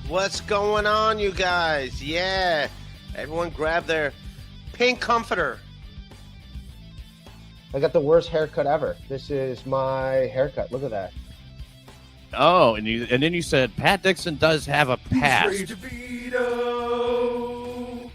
What's going on, you guys? Yeah, everyone grab their pink comforter. I got the worst haircut ever. This is my haircut. Look at that. Oh, and then you said Pat Dixon does have a past. He's Ray DeVito.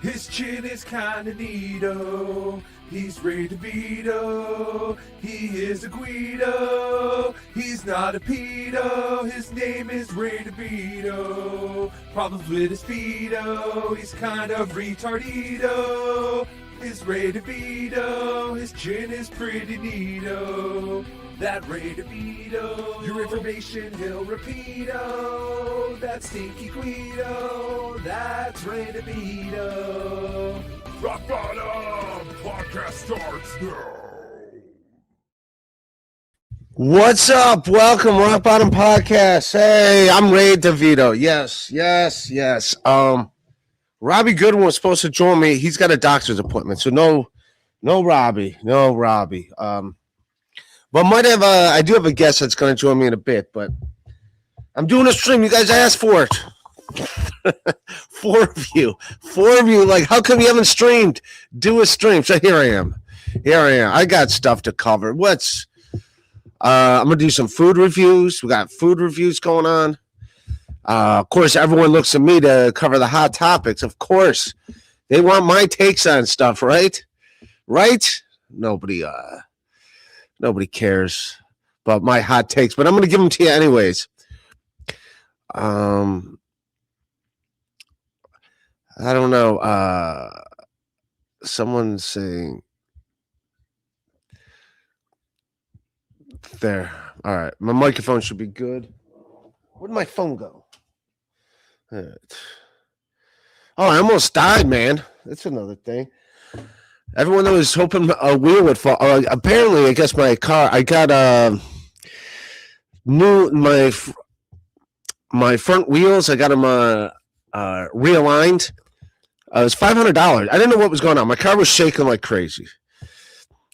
His chin is kinda neato. He's Ray DeVito. He is a Guido. He's not a pedo. His name is Ray DeVito. Problems with his feedo. He's kind of retardito. Is Ray DeVito. His chin is pretty neato. That Ray DeVito. Your information he'll repeat-o. That stinky Guido. That's Ray DeVito. Rock Bottom Podcast starts now. What's up? Welcome, Rock Bottom Podcast. Hey, I'm Ray DeVito. Yes. Robbie Goodwin was supposed to join me. He's got a doctor's appointment, so no Robbie. But I do have a guest that's going to join me in a bit, but I'm doing a stream. You guys asked for it. Four of you. Like, how come you haven't streamed? Do a stream. So here I am. I got stuff to cover. I'm going to do some food reviews. We got food reviews going on. Of course, everyone looks at me to cover the hot topics. Of course, they want my takes on stuff, right? Nobody cares about my hot takes, but I'm going to give them to you anyways. I don't know. Someone's saying there. All right. My microphone should be good. Where'd my phone go? All right. Oh, I almost died, man. That's another thing. Everyone that was hoping a wheel would fall. Apparently, I guess my car. I got my front wheels. I got them realigned. It was $500. I didn't know what was going on. My car was shaking like crazy.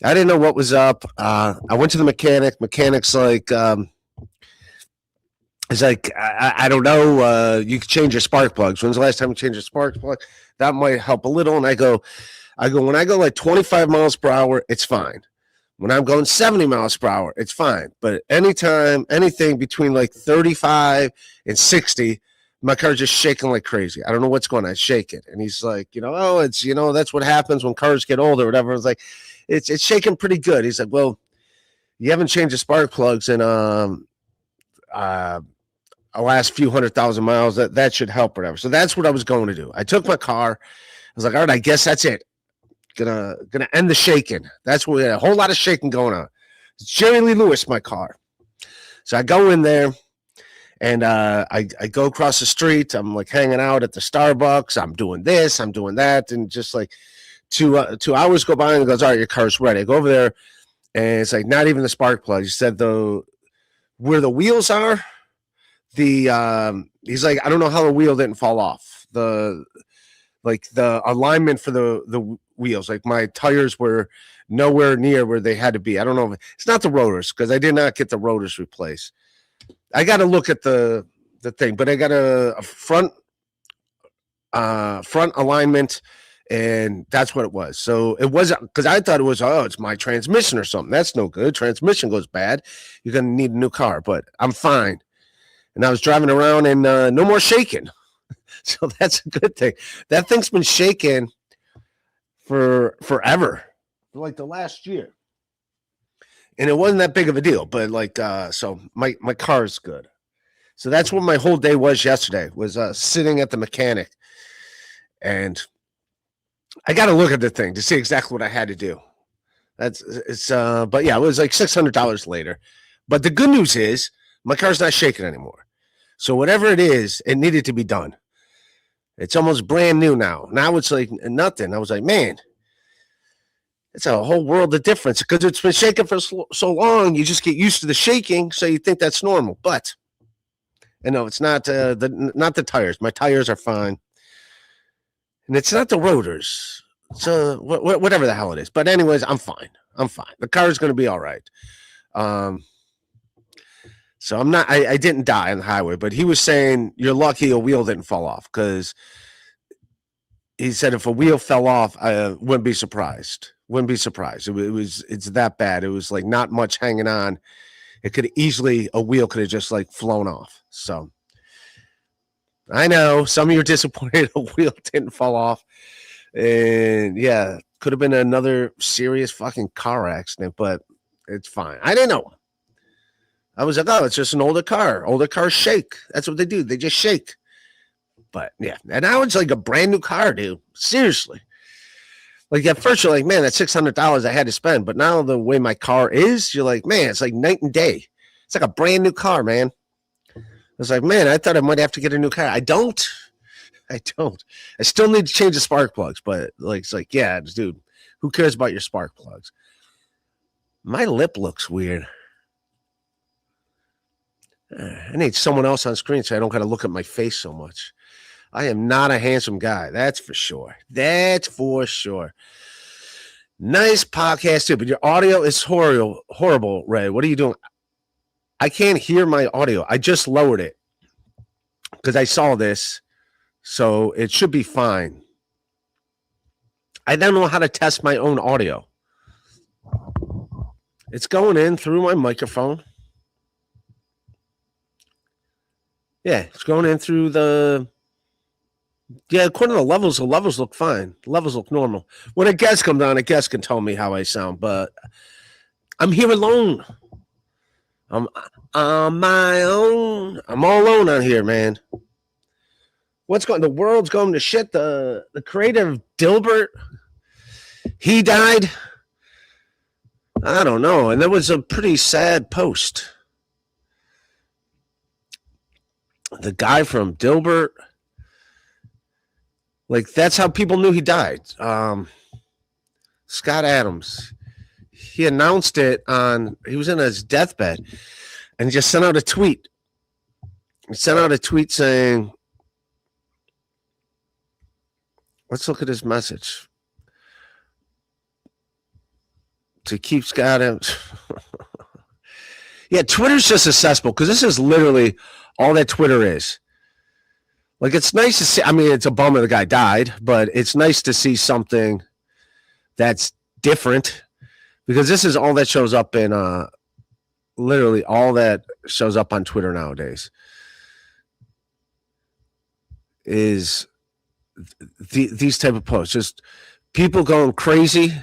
I didn't know what was up. I went to the mechanic. Mechanic's like, it's like, I don't know. You can change your spark plugs. When's the last time you changed your spark plug? That might help a little. And I go, when I go like 25 miles per hour, it's fine. When I'm going 70 miles per hour, it's fine. But anything between like 35 and 60, my car's just shaking like crazy. I don't know what's going on. It's shaking. And he's like, it's, that's what happens when cars get older or whatever. I was like, it's shaking pretty good. He's like, well, you haven't changed the spark plugs in the last few 100,000 miles. That should help or whatever. So that's what I was going to do. I took my car. I was like, all right, I guess that's it. Gonna end the shaking. That's what we had, a whole lot of shaking going on. It's Jerry Lee Lewis, my car. So I go in there and I go across the street. I'm like hanging out at the Starbucks. I'm doing this, I'm doing that, and just like two hours go by and he goes, all right, your car's ready. I go over there and it's like not even the spark plug. He said where the wheels are, he's like, I don't know how the wheel didn't fall off. The alignment for the wheels, like my tires were nowhere near where they had to be. I don't know if it's not the rotors, because I did not get the rotors replaced. I got to look at the thing, but I got a front alignment, and that's what it was. So it wasn't, because I thought it was, it's my transmission or something. That's no good. Transmission goes bad. You're going to need a new car, but I'm fine. And I was driving around and no more shaking. So that's a good thing. That thing's been shaking for forever, for like the last year. And it wasn't that big of a deal, but like, so my car's good. So that's what my whole day was yesterday, was sitting at the mechanic. And I got to look at the thing to see exactly what I had to do. But yeah, it was like $600 later. But the good news is my car's not shaking anymore. So whatever it is, it needed to be done. It's almost brand new now. Now it's like nothing. I was like, man, it's a whole world of difference, because it's been shaking for so long. You just get used to the shaking, so you think that's normal. But no, it's not. Not the tires. My tires are fine, and it's not the rotors. So whatever the hell it is. But anyways, I'm fine. The car is going to be all right. So I didn't die on the highway, but he was saying you're lucky a wheel didn't fall off, because he said if a wheel fell off, I wouldn't be surprised. It's that bad. It was like not much hanging on. It could easily, a wheel could have just like flown off. So I know some of you are disappointed a wheel didn't fall off. And yeah, could have been another serious fucking car accident, but it's fine. I didn't know. I was like, oh, it's just an older car. Older cars shake. That's what they do. They just shake. But yeah, and now it's like a brand new car, dude. Seriously. Like at first you're like, man, that's $600 I had to spend. But now the way my car is, you're like, man, it's like night and day. It's like a brand new car, man. It's like, man, I thought I might have to get a new car. I don't. I still need to change the spark plugs, but like it's like, yeah, dude, who cares about your spark plugs? My lip looks weird. I need someone else on screen so I don't gotta look at my face so much. I am not a handsome guy, that's for sure. That's for sure. Nice podcast too, but your audio is horrible, Ray. What are you doing? I can't hear my audio. I just lowered it because I saw this. So it should be fine. I don't know how to test my own audio. It's going in through my microphone. Yeah, it's going in through the... Yeah, according to the levels look fine. The levels look normal. When a guest comes on, a guest can tell me how I sound, but I'm here alone. I'm on my own. I'm all alone out here, man. The world's going to shit. The creator of Dilbert, he died. I don't know. And that was a pretty sad post. The guy from Dilbert, like that's how people knew he died. Scott Adams, he announced it he was in his deathbed and he just sent out a tweet. He sent out a tweet saying, let's look at his message. To keep Scott Adams. Yeah, Twitter's just a cesspool because this is literally all that Twitter is. Like, it's nice to see. I mean, it's a bummer the guy died, but it's nice to see something that's different because this is all that shows up in literally all that shows up on Twitter nowadays is these type of posts, just people going crazy,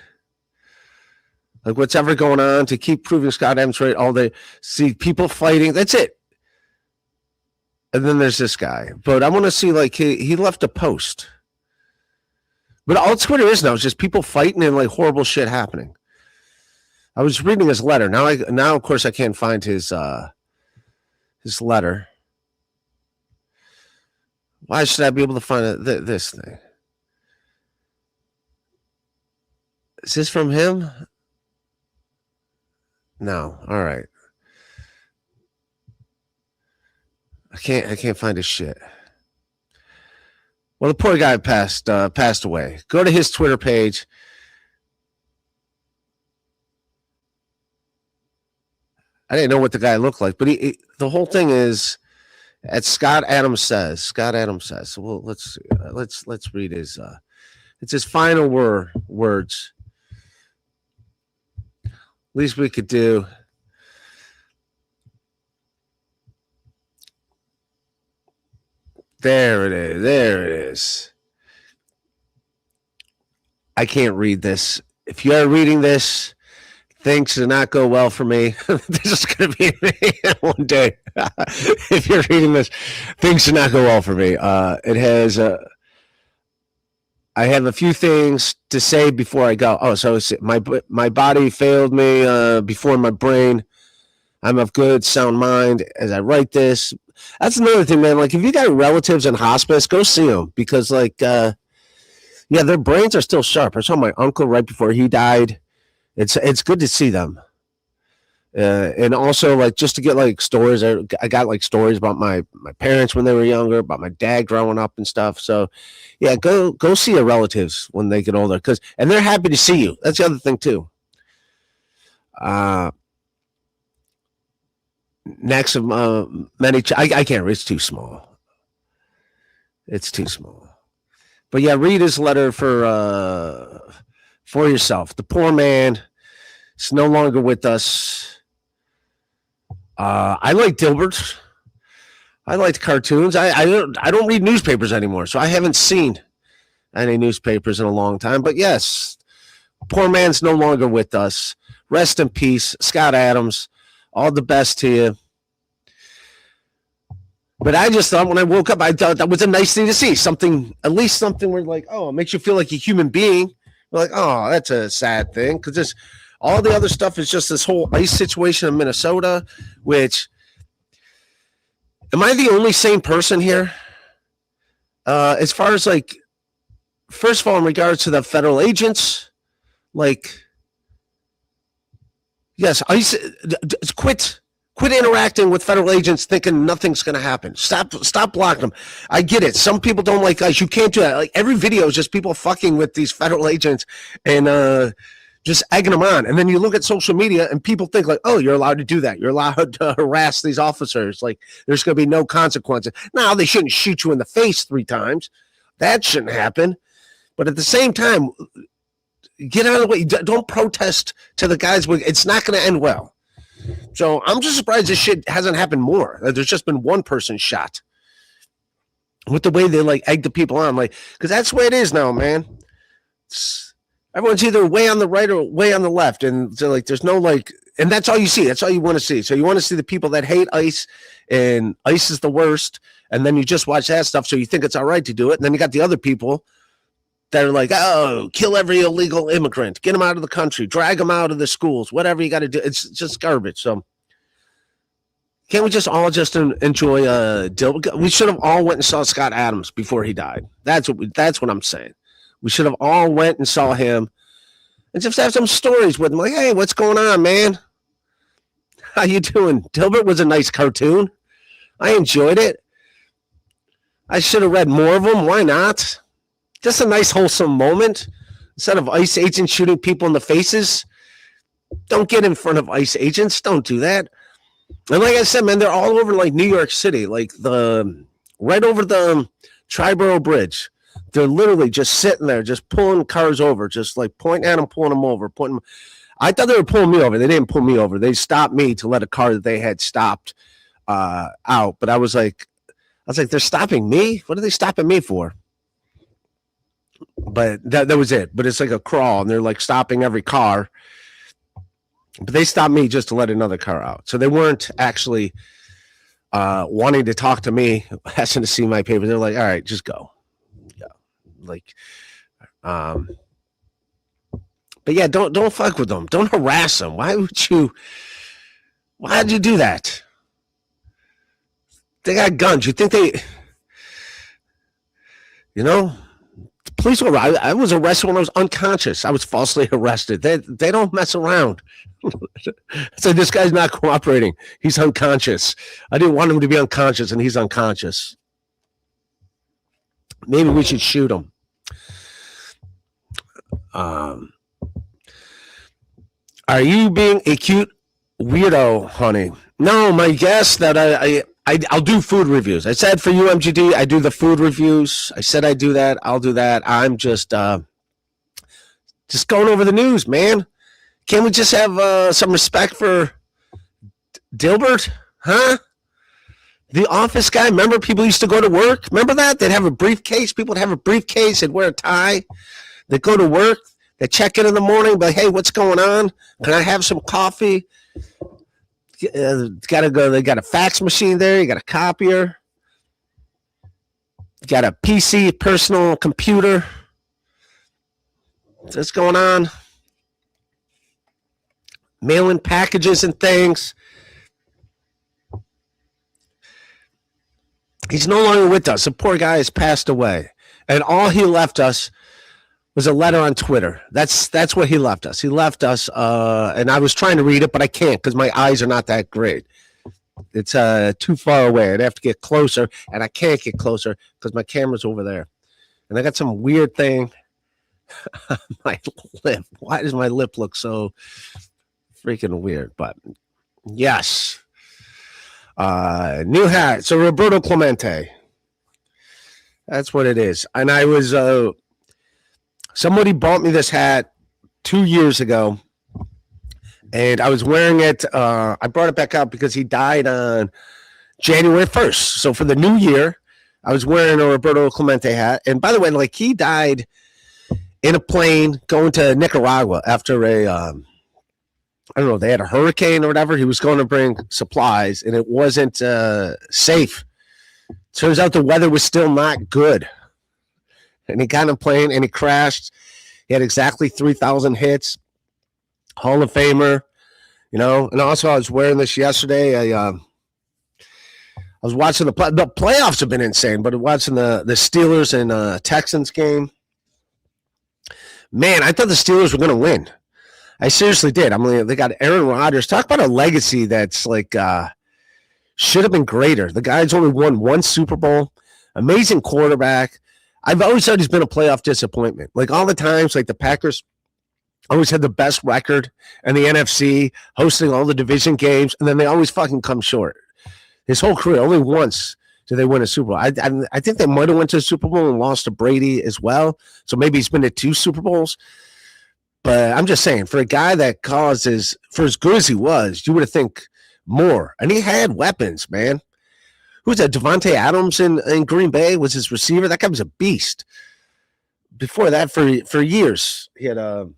like what's ever going on to keep proving Scott Adams right all day. See people fighting. That's it. And then there's this guy, but I want to see like he left a post. But all Twitter is now is just people fighting and like horrible shit happening. I was reading his letter. Now of course I can't find his letter. Why should I be able to find this thing? Is this from him? No. All right. I can't find his shit. Well, the poor guy passed away. Go to his Twitter page. I didn't know what the guy looked like, but the whole thing is at Scott Adams says. Scott Adams says. So well, let's read his. It's his final words. Least we could do. There it is. I can't read this. If you are reading this, things do not go well for me. This is going to be me one day. If you're reading this, things do not go well for me. It has. I have a few things to say before I go. Oh, so my body failed me before my brain. I'm of good sound mind as I write this. That's another thing, man. Like, if you got relatives in hospice, go see them because, like, yeah, their brains are still sharp. I saw my uncle right before he died. It's good to see them, and also like just to get like stories. I got like stories about my parents when they were younger, about my dad growing up and stuff. So, yeah, go see your relatives when they get older, and they're happy to see you. That's the other thing too. next of many. I can't read. It's too small. It's too small. But yeah, read his letter for yourself. The poor man is no longer with us. I like Dilbert. I liked cartoons. I don't read newspapers anymore, so I haven't seen any newspapers in a long time. But yes, poor man's no longer with us. Rest in peace, Scott Adams. All the best to you. But I just thought when I woke up, I thought that was a nice thing to see. Something, at least something where like, oh, it makes you feel like a human being. We're like, oh, that's a sad thing. Because all the other stuff is just this whole ice situation in Minnesota, which, am I the only sane person here? As far as like, first of all, in regards to the federal agents, like, yes, ice, quit interacting with federal agents thinking nothing's going to happen. Stop blocking them. I get it. Some people don't like ice. You can't do that. Like every video is just people fucking with these federal agents and just egging them on. And then you look at social media and people think like, oh, you're allowed to do that. You're allowed to harass these officers. Like there's going to be no consequences. Now they shouldn't shoot you in the face 3 times. That shouldn't happen. But at the same time, get out of the way. Don't protest to the guys. It's not going to end well. So I'm just surprised this shit hasn't happened more. There's just been one person shot. With the way they like egg the people on, like, because that's the way it is now, man. Everyone's either way on the right or way on the left, and so like there's no like, and that's all you see. That's all you want to see. So you want to see the people that hate ice, and ice is the worst, and then you just watch that stuff, so you think it's all right to do it, and then you got the other people that are like, oh, kill every illegal immigrant, get them out of the country, drag them out of the schools, whatever you got to do. It's just garbage. So can't we just all just enjoy Dilbert? We should have all went and saw Scott Adams before he died. That's what I'm saying. We should have all went and saw him and just have some stories with him. Like, hey, what's going on, man? How you doing? Dilbert was a nice cartoon. I enjoyed it. I should have read more of them. Why not? Just a nice, wholesome moment. Instead of ICE agents shooting people in the faces, don't get in front of ICE agents. Don't do that. And like I said, man, they're all over like New York City, like right over the Triborough Bridge. They're literally just sitting there, just pulling cars over, just like pointing at them, pulling them over, I thought they were pulling me over. They didn't pull me over. They stopped me to let a car that they had stopped out. But I was like, they're stopping me? What are they stopping me for? But that was it. But it's like a crawl, and they're like stopping every car. But they stopped me just to let another car out. So they weren't actually wanting to talk to me, asking to see my paper. They're like, all right, just go. Yeah. Like, but yeah, don't fuck with them. Don't harass them. Why'd you do that? They got guns. You think they, police were. I was arrested when I was unconscious. I was falsely arrested. They don't mess around. So this guy's not cooperating. He's unconscious. I didn't want him to be unconscious, and he's unconscious. Maybe we should shoot him. Are you being a cute weirdo, honey? No, my guess that I'll do food reviews. I said for UMGD, I do the food reviews. I said I do that. I'll do that. I'm just going over the news, man. Can't we just have some respect for Dilbert? Huh? The office guy. Remember people used to go to work? Remember that? They'd have a briefcase. People would have a briefcase. They'd wear a tie. They'd go to work. They check in the morning. But hey, what's going on? Can I have some coffee? Gotta go. They got a fax machine there. You got a copier. You got a PC, personal computer. What's going on? Mailing packages and things. He's no longer with us. The poor guy has passed away. And all he left us was a letter on Twitter. That's what he left us. He left us, and I was trying to read it, but I can't because my eyes are not that great. It's too far away. I'd have to get closer, and I can't get closer because my camera's over there. And I got some weird thing on my lip. Why does my lip look so freaking weird? But yes. New hat. So Roberto Clemente. That's what it is. And I was somebody bought me this hat 2 years ago, and I was wearing it. I brought it back out because he died on January 1st. So for the new year, I was wearing a Roberto Clemente hat. And by the way, like, he died in a plane going to Nicaragua after a I don't know, they had a hurricane or whatever. He was going to bring supplies, and it wasn't safe. Turns out the weather was still not good. And he got in a plane, and he crashed. He had exactly 3,000 hits. Hall of Famer, you know. And also, I was wearing this yesterday. I was watching the playoffs have been insane, but watching the Steelers and Texans game. Man, I thought the Steelers were going to win. I seriously did. I mean, they got Aaron Rodgers. Talk about a legacy that's like should have been greater. The guy's only won one Super Bowl. Amazing quarterback. I've always said he's been a playoff disappointment. Like, all the times, like, the Packers always had the best record in the NFC, hosting all the division games, and then they always fucking come short. His whole career, only once did they win a Super Bowl. I think they might have went to a Super Bowl and lost to Brady as well. So maybe he's been to 2 Super Bowls. But I'm just saying, for a guy that causes, for as good as he was, you would have think more. And he had weapons, man. Who was that? Devontae Adams in Green Bay was his receiver. That guy was a beast. Before that, for years, he had let's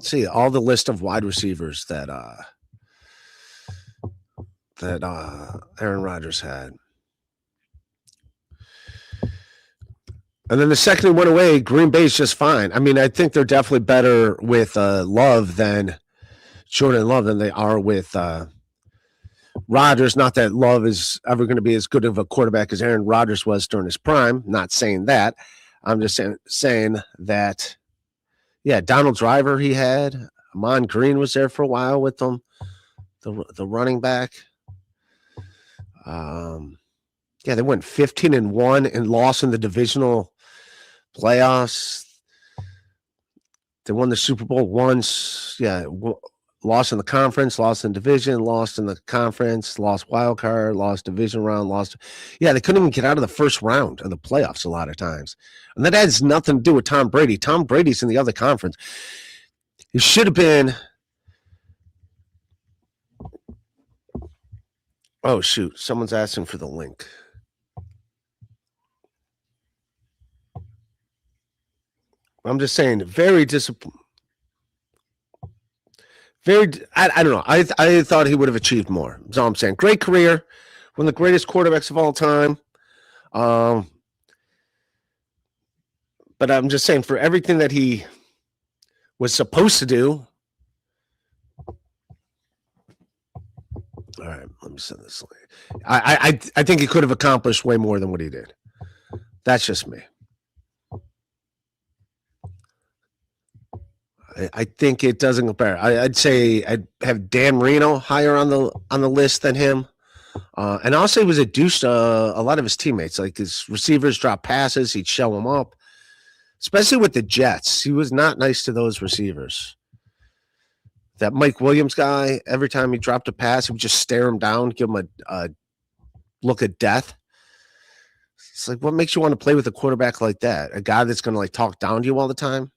see all the list of wide receivers that Aaron Rodgers had. And then the second he went away, Green Bay's just fine. I mean, I think they're definitely better with Love than Jordan Love than they are with Rodgers. Not that Love is ever going to be as good of a quarterback as Aaron Rodgers was during his prime. Not saying that. I'm just saying that, yeah, Donald Driver he had. Amon Green was there for a while with them, the running back. Yeah, they went 15-1 and lost in the divisional playoffs. They won the Super Bowl once. Yeah, lost in the conference, lost in division, lost in the conference, lost wild card, lost division round, lost. Yeah, they couldn't even get out of the first round of the playoffs a lot of times. And that has nothing to do with Tom Brady. Tom Brady's in the other conference. He should have been. Oh, shoot. Someone's asking for the link. I'm just saying, very disappointing. I don't know. I thought he would have achieved more. That's all I'm saying. Great career. One of the greatest quarterbacks of all time. But I'm just saying, for everything that he was supposed to do. All right, let me send this link. I think he could have accomplished way more than what he did. That's just me. I think it doesn't compare. I'd say I'd have Dan Marino higher on the list than him. And also he was a douche to a lot of his teammates. Like, his receivers drop passes, he'd show them up. Especially with the Jets. He was not nice to those receivers. That Mike Williams guy, every time he dropped a pass, he would just stare him down, give him a look of death. It's like, what makes you want to play with a quarterback like that? A guy that's going to, like, talk down to you all the time?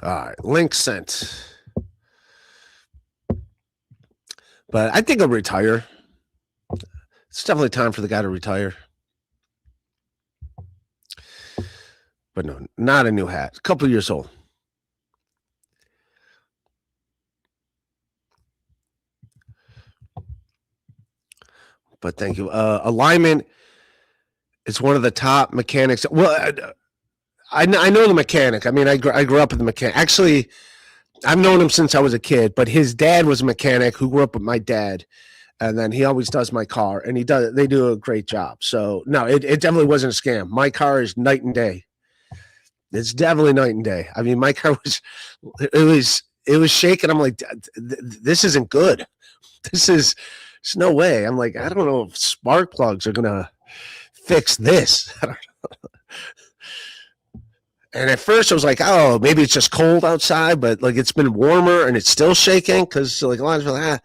All right, link sent. But I think I'll retire. It's definitely time for the guy to retire. But no, not a new hat. A couple years old. But thank you. Alignment is one of the top mechanics. Well, I know the mechanic. I mean, I grew up with the mechanic. Actually, I've known him since I was a kid, but his dad was a mechanic who grew up with my dad. And then he always does my car, and they do a great job. So no, it definitely wasn't a scam. My car is night and day. It's definitely night and day. I mean, my car was shaking. I'm like, this isn't good. There's no way. I'm like, I don't know if spark plugs are gonna fix this. I don't know. And at first I was like, oh, maybe it's just cold outside, but like it's been warmer and it's still shaking because like a lot of people,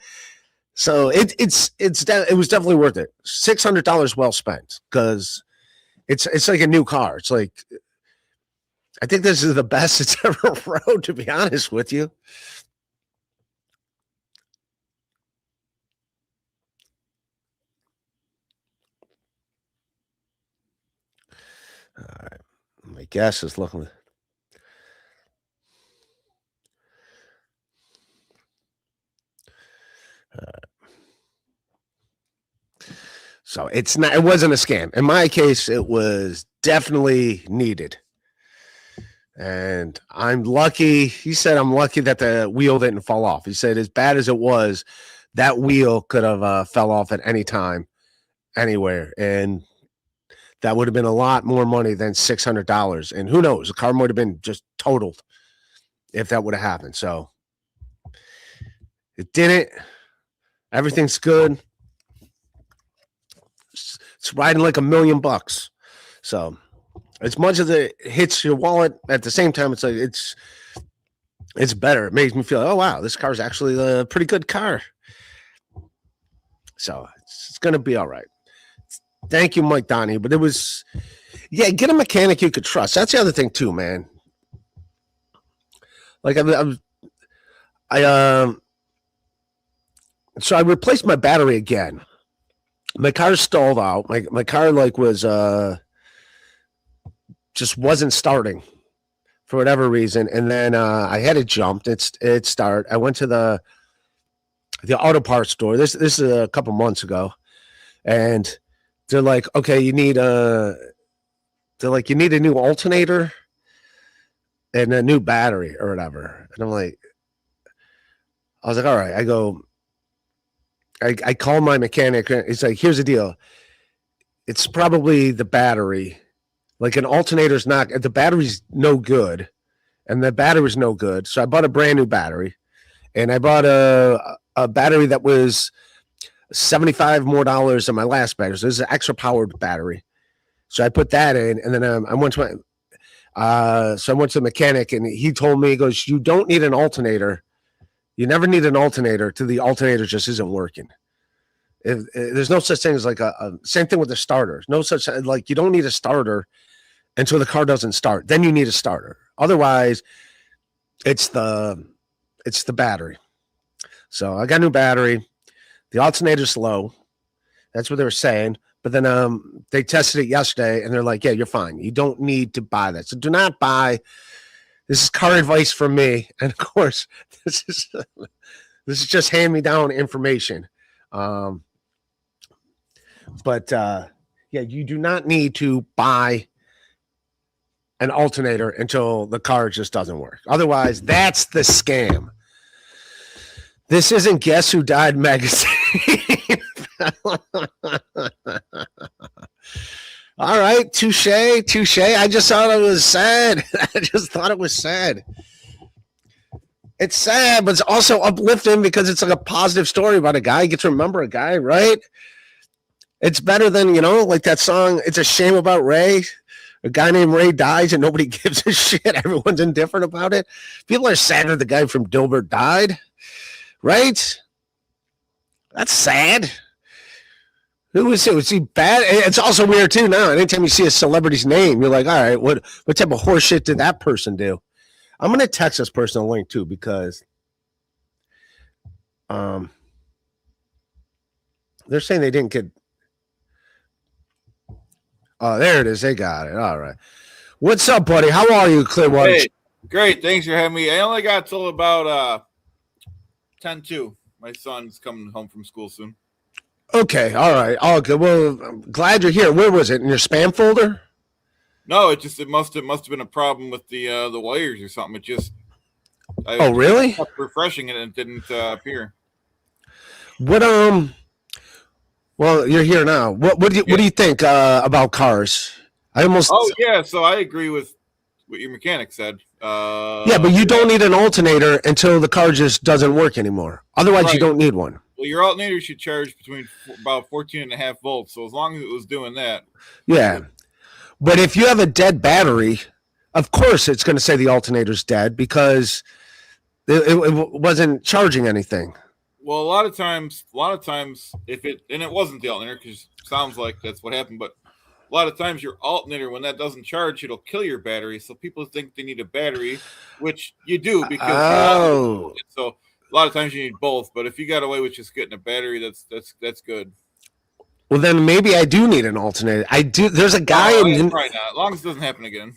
So it was definitely worth it. $600 well spent because it's like a new car. It's like I think this is the best it's ever rode, to be honest with you. All right. My guess is looking. So it wasn't a scam. In my case, it was definitely needed. And I'm lucky. He said I'm lucky that the wheel didn't fall off. He said as bad as it was, that wheel could have fell off at any time, anywhere. And that would have been a lot more money than $600. And who knows? The car might have been just totaled if that would have happened. So it didn't. Everything's good. It's riding like $1 million. So as much as it hits your wallet, at the same time, it's like it's better. It makes me feel, oh wow, this car is actually a pretty good car. So it's gonna be all right. Thank you, Mike Donnie. But it was, get a mechanic you could trust. That's the other thing too, man. Like so I replaced my battery again. My car stalled out. My car was just wasn't starting for whatever reason, and then I had it jumped. It started. I went to the auto parts store. This is a couple months ago, and they're like, okay, you need a new alternator and a new battery or whatever. And I was like, all right. I call my mechanic. He's like, here's the deal. It's probably the battery. Like an alternator's not, the battery's no good, and the battery's no good. So I bought a brand new battery, and I bought a battery that was $75 more than my last battery. So this is an extra powered battery. So I put that in, and then I went to the mechanic, and he told me, he goes, you don't need an alternator. You never need an alternator till the alternator just isn't working. There's no such thing as like a same thing with the starter. No such, like you don't need a starter until the car doesn't start. Then you need a starter. Otherwise, it's the battery. So I got a new battery. The alternator's low. That's what they were saying. But then they tested it yesterday, and they're like, yeah, you're fine. You don't need to buy that. So do not buy. This is car advice from me, and of course, this is just hand-me-down information. But you do not need to buy an alternator until the car just doesn't work. Otherwise, that's the scam. This isn't Guess Who Died magazine. All right, touche. I just thought it was sad. It's sad, but it's also uplifting because it's like a positive story about a guy. You get to remember a guy, right? It's better than, like that song, It's a Shame About Ray. A guy named Ray dies and nobody gives a shit. Everyone's indifferent about it. People are sad that the guy from Dilbert died, right? That's sad. Who was it? Was he bad? It's also weird too now. Anytime you see a celebrity's name, you're like, all right, what type of horse shit did that person do? I'm gonna text this person a link too because they're saying they didn't get. Oh, there it is. They got it. All right. What's up, buddy? How are you, Clearwater? Hey, great. Thanks for having me. I only got till about 10-2. My son's coming home from school soon. Okay, all right, all good. Well, I'm glad you're here. Where was it? In your spam folder? No, it must have been a problem with the wires or something. Really? Kept refreshing it and it didn't appear. What Well, you're here now. What do you think about cars? Yeah. So I agree with what your mechanic said. Yeah, but you don't need an alternator until the car just doesn't work anymore. Otherwise, you don't need one. Well, your alternator should charge between about 14.5 volts. So as long as it was doing that. Yeah. But if you have a dead battery, of course it's going to say the alternator's dead because it wasn't charging anything. Well, a lot of times, if it wasn't the alternator, because it sounds like that's what happened, but a lot of times your alternator, when that doesn't charge, it'll kill your battery. So people think they need a battery, which you do because so a lot of times you need both. But if you got away with just getting a battery, that's good. Well, then maybe I do need an alternator. I do. There's a guy in right now, as long as it doesn't happen again.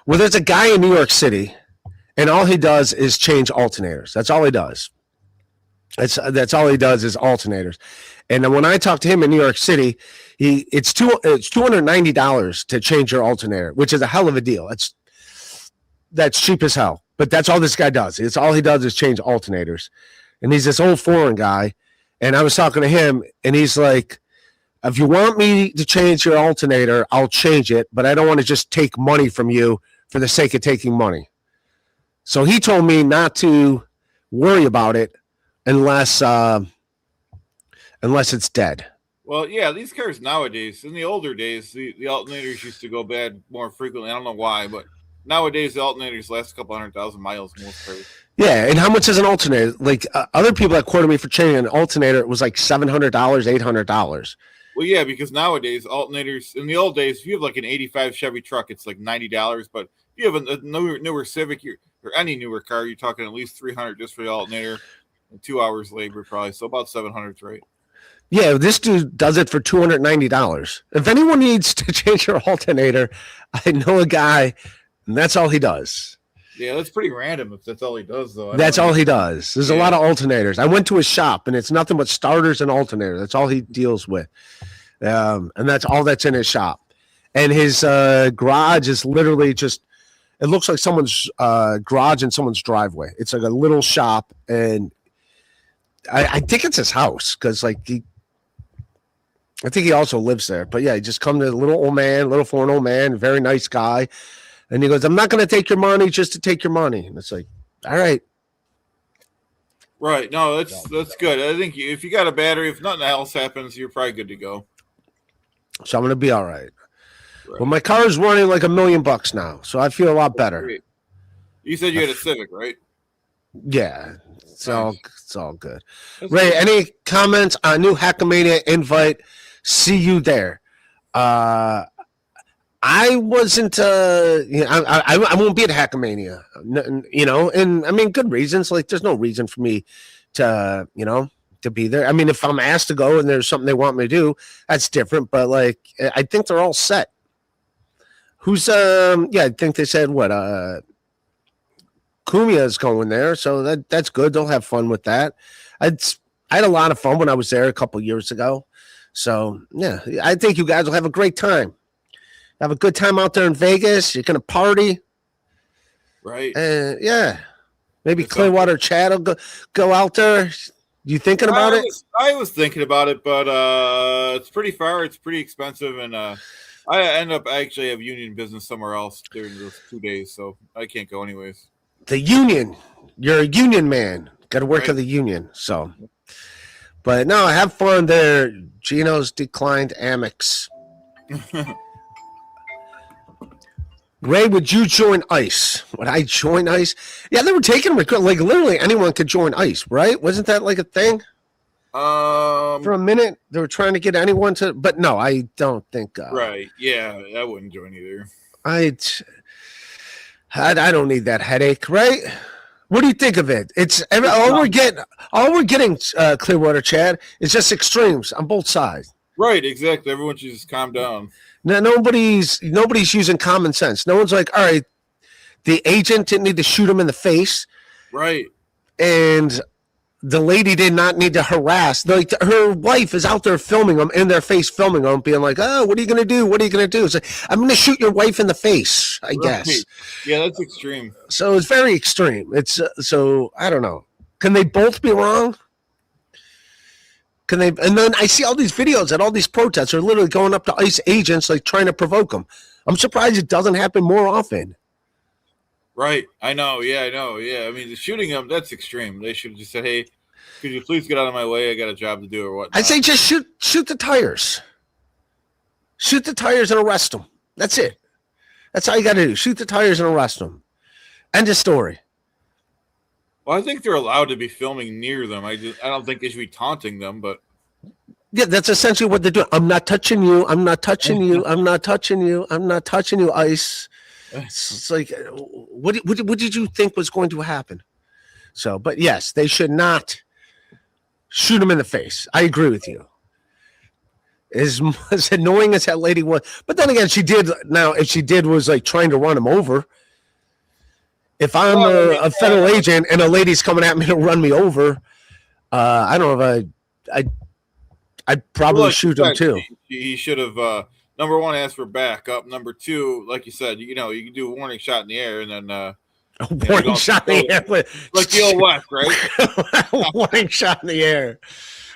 Well, there's a guy in New York City, and all he does is change alternators. That's all he does. That's all he does is alternators. And then when I talked to him in New York City, it's $290 to change your alternator, which is a hell of a deal. That's cheap as hell. But that's all this guy does. It's all he does is change alternators. And he's this old foreign guy. And I was talking to him, and he's like, if you want me to change your alternator, I'll change it, but I don't want to just take money from you for the sake of taking money. So he told me not to worry about it unless it's dead. Well, yeah, these cars nowadays, in the older days, the alternators used to go bad more frequently. I don't know why, but nowadays the alternators last a couple 100,000 miles most cars. Yeah, and how much is an alternator? Like other people that quoted me for changing an alternator, it was like $700, $800. Well, yeah, because nowadays alternators, in the old days, if you have like an 85 Chevy truck, it's like $90. But if you have a newer Civic or any newer car, you're talking at least $300 just for the alternator and 2 hours labor probably. So about $700, right? Yeah, this dude does it for $290. If anyone needs to change your alternator, I know a guy, and that's all he does. Yeah, that's pretty random if that's all he does, though. That's all he does. There's a lot of alternators. I went to his shop, and it's nothing but starters and alternators. That's all he deals with. And that's all that's in his shop. And his garage is literally just, it looks like someone's garage in someone's driveway. It's like a little shop, and I think it's his house because, like, I think he also lives there. But, yeah, he just come to a little foreign old man, very nice guy. And he goes, I'm not going to take your money just to take your money. And it's like, all right. Right. No, that's good. I think if you got a battery, if nothing else happens, you're probably good to go. So I'm going to be all right. Well, my car is running like $1 million now, so I feel a lot better. Great. You said you had a Civic, right? Yeah. It's all good. That's Ray, good. Any comments on new Hackamania invite? See you there. I wasn't, I won't be at Hackamania, and I mean, good reasons. Like, there's no reason for me to, to be there. I mean, if I'm asked to go and there's something they want me to do, that's different. But like, I think they're all set. Who's, I think they said what, Kumia is going there. So that's good. They'll have fun with that. I had a lot of fun when I was there a couple years ago. So yeah, I think you guys will have a great time. Have a good time out there in Vegas. You're going to party. Right. Yeah. Maybe Clearwater Chad will go out there. You thinking about it? I was thinking about it, but it's pretty far. It's pretty expensive. And I end up actually have union business somewhere else during those 2 days. So I can't go anyways. The union. You're a union man. Got to work at the union. So, but no, have fun there. Gino's declined Amex. Ray, would you join ICE? Would I join ICE? Yeah, they were taking like literally anyone could join ICE, right? Wasn't that like a thing? For a minute, they were trying to get anyone to, but no, I don't think. Right? Yeah, I wouldn't join either. I don't need that headache, right? What do you think of it? All we're getting, Clearwater Chad, is just extremes on both sides. Right, exactly. Everyone should just calm down. No, nobody's using common sense. No one's like, all right, the agent didn't need to shoot him in the face. Right. And the lady did not need to harass. Like, her wife is out there filming them, in their face filming them, being like, oh, what are you going to do? What are you going to do? It's like, I'm going to shoot your wife in the face, I guess. Yeah, that's extreme. So it's very extreme. It's so I don't know. Can they both be wrong? Can they? And then I see all these videos that all these protests are literally going up to ICE agents, like trying to provoke them. I'm surprised it doesn't happen more often. Right. I know. Yeah, I know. Yeah. I mean, shooting them, that's extreme. They should have just said, hey, could you please get out of my way? I got a job to do or whatnot. I say just shoot the tires. Shoot the tires and arrest them. That's it. That's all you got to do. Shoot the tires and arrest them. End of story. Well, I think they're allowed to be filming near them. I don't think they should be taunting them, but Yeah, that's essentially what they're doing. I'm not touching you. I'm not touching you. I'm not touching you. I'm not touching you, Ice. It's like, what did you think was going to happen? So, but yes, they should not shoot him in the face. I agree with you. As annoying as that lady was, but then again, she did. Now, if she did was like trying to run him over. If I'm a federal agent and a lady's coming at me to run me over, I don't know if I'd probably shoot him too. He should have. Number one, ask for backup. Number two, like you said, you can do a warning shot in the air, and then A warning shot in the air, like the old West, right? Warning shot in the air.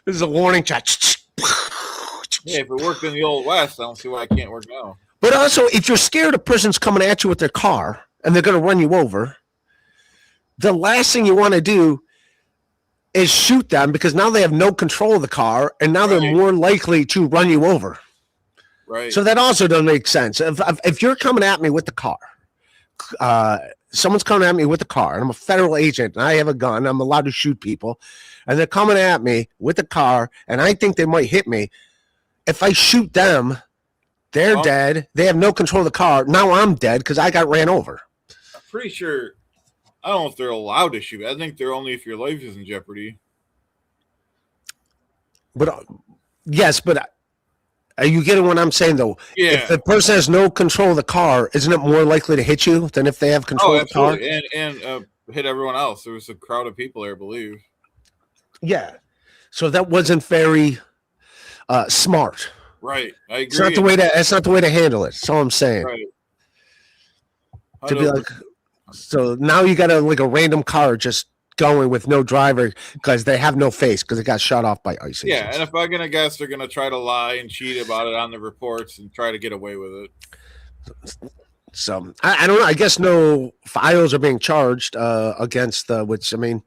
This is a warning shot. Yeah, if it worked in the old West, I don't see why it can't work now. But also, if you're scared a person's coming at you with their car and they're going to run you over, the last thing you want to do is shoot them because now they have no control of the car and now they're more likely to run you over. Right. So that also doesn't make sense. If you're coming at me with the car, someone's coming at me with the car, and I'm a federal agent, and I have a gun, I'm allowed to shoot people, and they're coming at me with the car, and I think they might hit me. If I shoot them, they're dead. They have no control of the car. Now I'm dead because I got ran over. I'm pretty sure. I don't know if they're allowed to shoot. I think they're only if your life is in jeopardy. But yes, but are you getting what I'm saying though? Yeah. If the person has no control of the car, isn't it more likely to hit you than if they have control of the car? And hit everyone else. There was a crowd of people there, I believe. Yeah. So that wasn't very smart. Right. I agree. It's not the way to. It's not the way to handle it. That's all I'm saying. Right. To be like, so now you got a random car just going with no driver because they have no face because it got shot off by ice. Yeah, and if I'm gonna guess, they're gonna try to lie and cheat about it on the reports and try to get away with it. So I don't know. I guess no files are being charged against which I mean,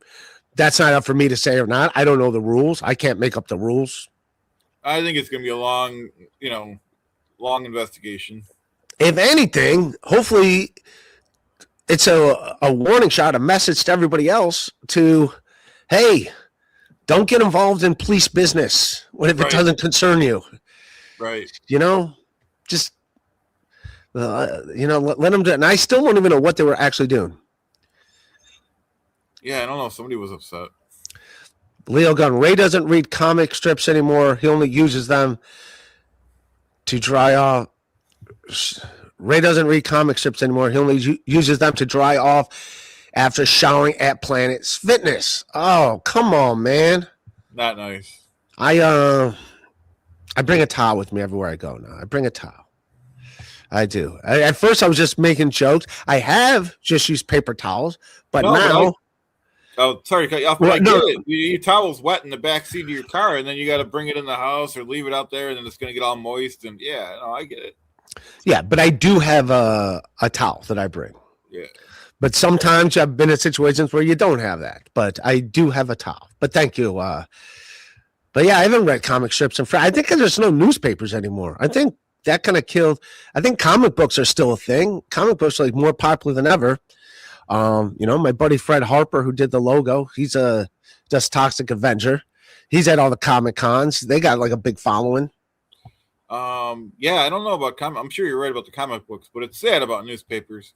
that's not up for me to say or not. I don't know the rules. I can't make up the rules. I think it's gonna be a long investigation. If anything, hopefully it's a warning shot, a message to everybody else to, hey, don't get involved in police business if it doesn't concern you. Right. Just, let them do it. And I still don't even know what they were actually doing. Yeah, I don't know. Somebody was upset. Leo Gunn, Ray doesn't read comic strips anymore. He only uses them to dry off. Ray doesn't read comic strips anymore. He only uses them to dry off after showering at Planet's Fitness. Oh, come on, man. Not nice. I bring a towel with me everywhere I go now. I bring a towel. I do. At first, I was just making jokes. I have just used paper towels, but now... sorry to cut you off, but I get it. Your towel's wet in the back seat of your car, and then you got to bring it in the house or leave it out there, and then it's going to get all moist. And yeah, no, I get it. Yeah, but I do have a towel that I bring. Yeah. But sometimes I've been in situations where you don't have that. But I do have a towel. But thank you. But yeah, I haven't read comic strips in I think there's no newspapers anymore. I think that kind of killed. I think comic books are still a thing. Comic books are like more popular than ever. My buddy Fred Harper, who did the logo, he's a just Toxic Avenger. He's at all the Comic Cons. They got like a big following. Yeah, I don't know about I'm sure you're right about the comic books, but it's sad about newspapers.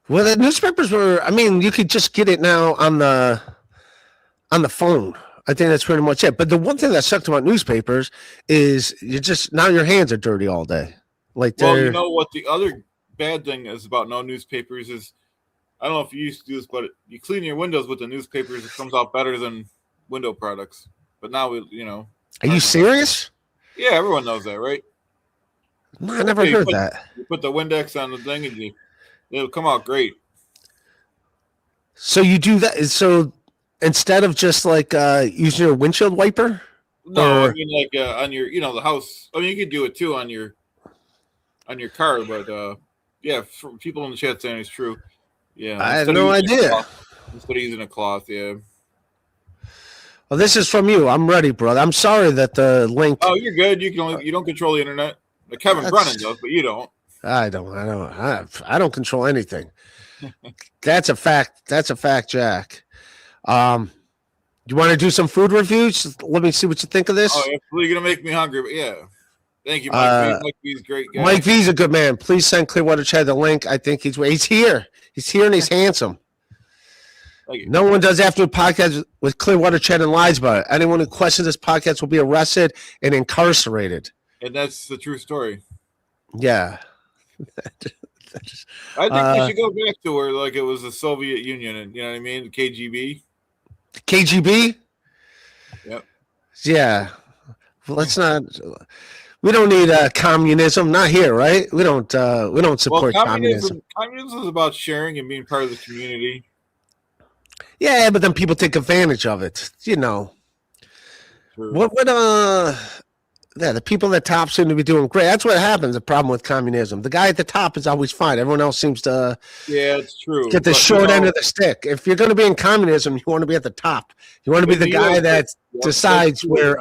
Well, the newspapers you could just get it now on the phone. I think that's pretty much it. But the one thing that sucks about newspapers is now your hands are dirty all day. Like, well, you know what the other bad thing is about no newspapers is, I don't know if you used to do this, but you clean your windows with the newspapers, it comes out better than window products. But now Are you serious? Yeah, everyone knows that, right? No, I never heard that. You put the Windex on the thing and it'll come out great. So you do that. So instead of just like using your windshield wiper? No, I mean like on your, the house. I mean, you could do it too on your car, but Yeah, for people in the chat saying it's true. Yeah, I had instead of no using a idea. cloth- Instead of using a cloth, yeah. Well, this is from you. I'm ready, brother. I'm sorry that the link. Oh, you're good. You don't control the internet. Kevin Brennan does, but you don't. I don't control anything. That's a fact. That's a fact, Jack. You want to do some food reviews? Let me see what you think of this. Oh, you're gonna make me hungry, but yeah. Thank you, Mike. Mike V's a great guy. Mike V's a good man. Please send Clearwater Chad the link. I think he's here. He's here and he's handsome. Thank you. No one does after the podcast with Clearwater Chad and lies about it. Anyone who questions this podcast will be arrested and incarcerated. And that's the true story. Yeah. I think we should go back to where like it was the Soviet Union, and you know what I mean, the KGB. KGB. Yep. Yeah. Well, let's not. We don't need communism. Not here, right? We don't support communism. Communism is about sharing and being part of the community. Yeah, but then people take advantage of it. You know. True. What would the people at the top seem to be doing great. That's what happens. The problem with communism. The guy at the top is always fine. Everyone else seems to it's true. Get the short end of the stick. If you're going to be in communism, you want to be at the top. You want to be the guy that decides where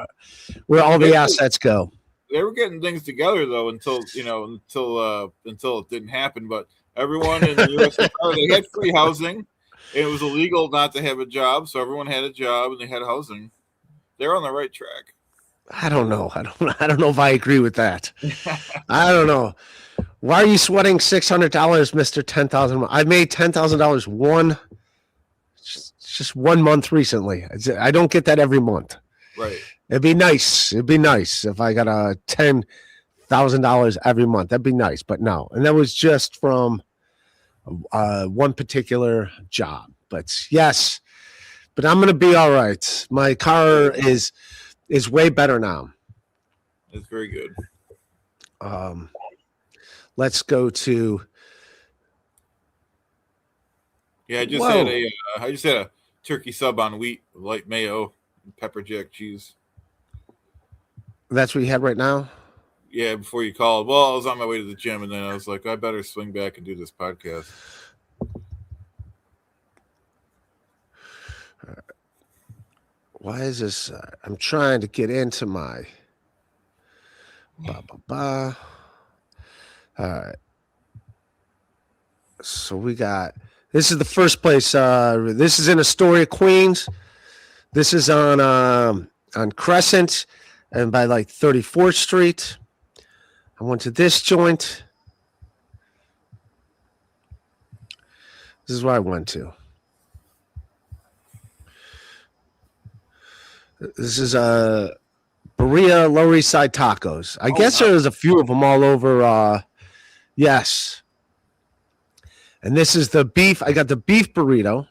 all the assets go. They were getting things together though until it didn't happen. But everyone in the USSR, they had free housing. It was illegal not to have a job, so everyone had a job and they had housing. They're on the right track. I don't know. I don't know if I agree with that. I don't know. Why are you sweating $600, Mr. $10,000? I made $10,000 just 1 month recently. I don't get that every month. Right. It'd be nice. It'd be nice if I got a $10,000 every month. That'd be nice, but no. And that was just from one particular job. But yes, but I'm gonna be all right. My car is way better now. It's very good. Let's go to. Yeah, I just had a turkey sub on wheat, with light mayo, and pepper jack cheese. That's what you had right now? Yeah, before you called. Well, I was on my way to the gym, and then I was like, I better swing back and do this podcast. Why is this? I'm trying to get into my. All right. So we got. This is the first place. This is in Astoria, Queens. This is on Crescent, and by like 34th Street. I went to this joint. This is where I went to. This is Berea Lower East Side Tacos. I guess there's a few of them all over. Yes. And this is the beef. I got the beef burrito.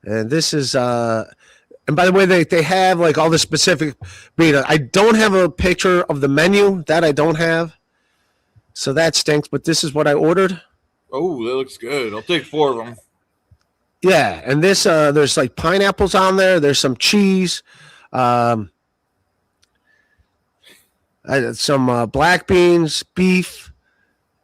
And this is and by the way, they have like all the specific burrito. I don't have a picture of the menu. That I don't have. So that stinks, but this is what I ordered. Oh, that looks good. I'll take 4 of them. Yeah, and this there's like pineapples on there. There's some cheese, some black beans, beef,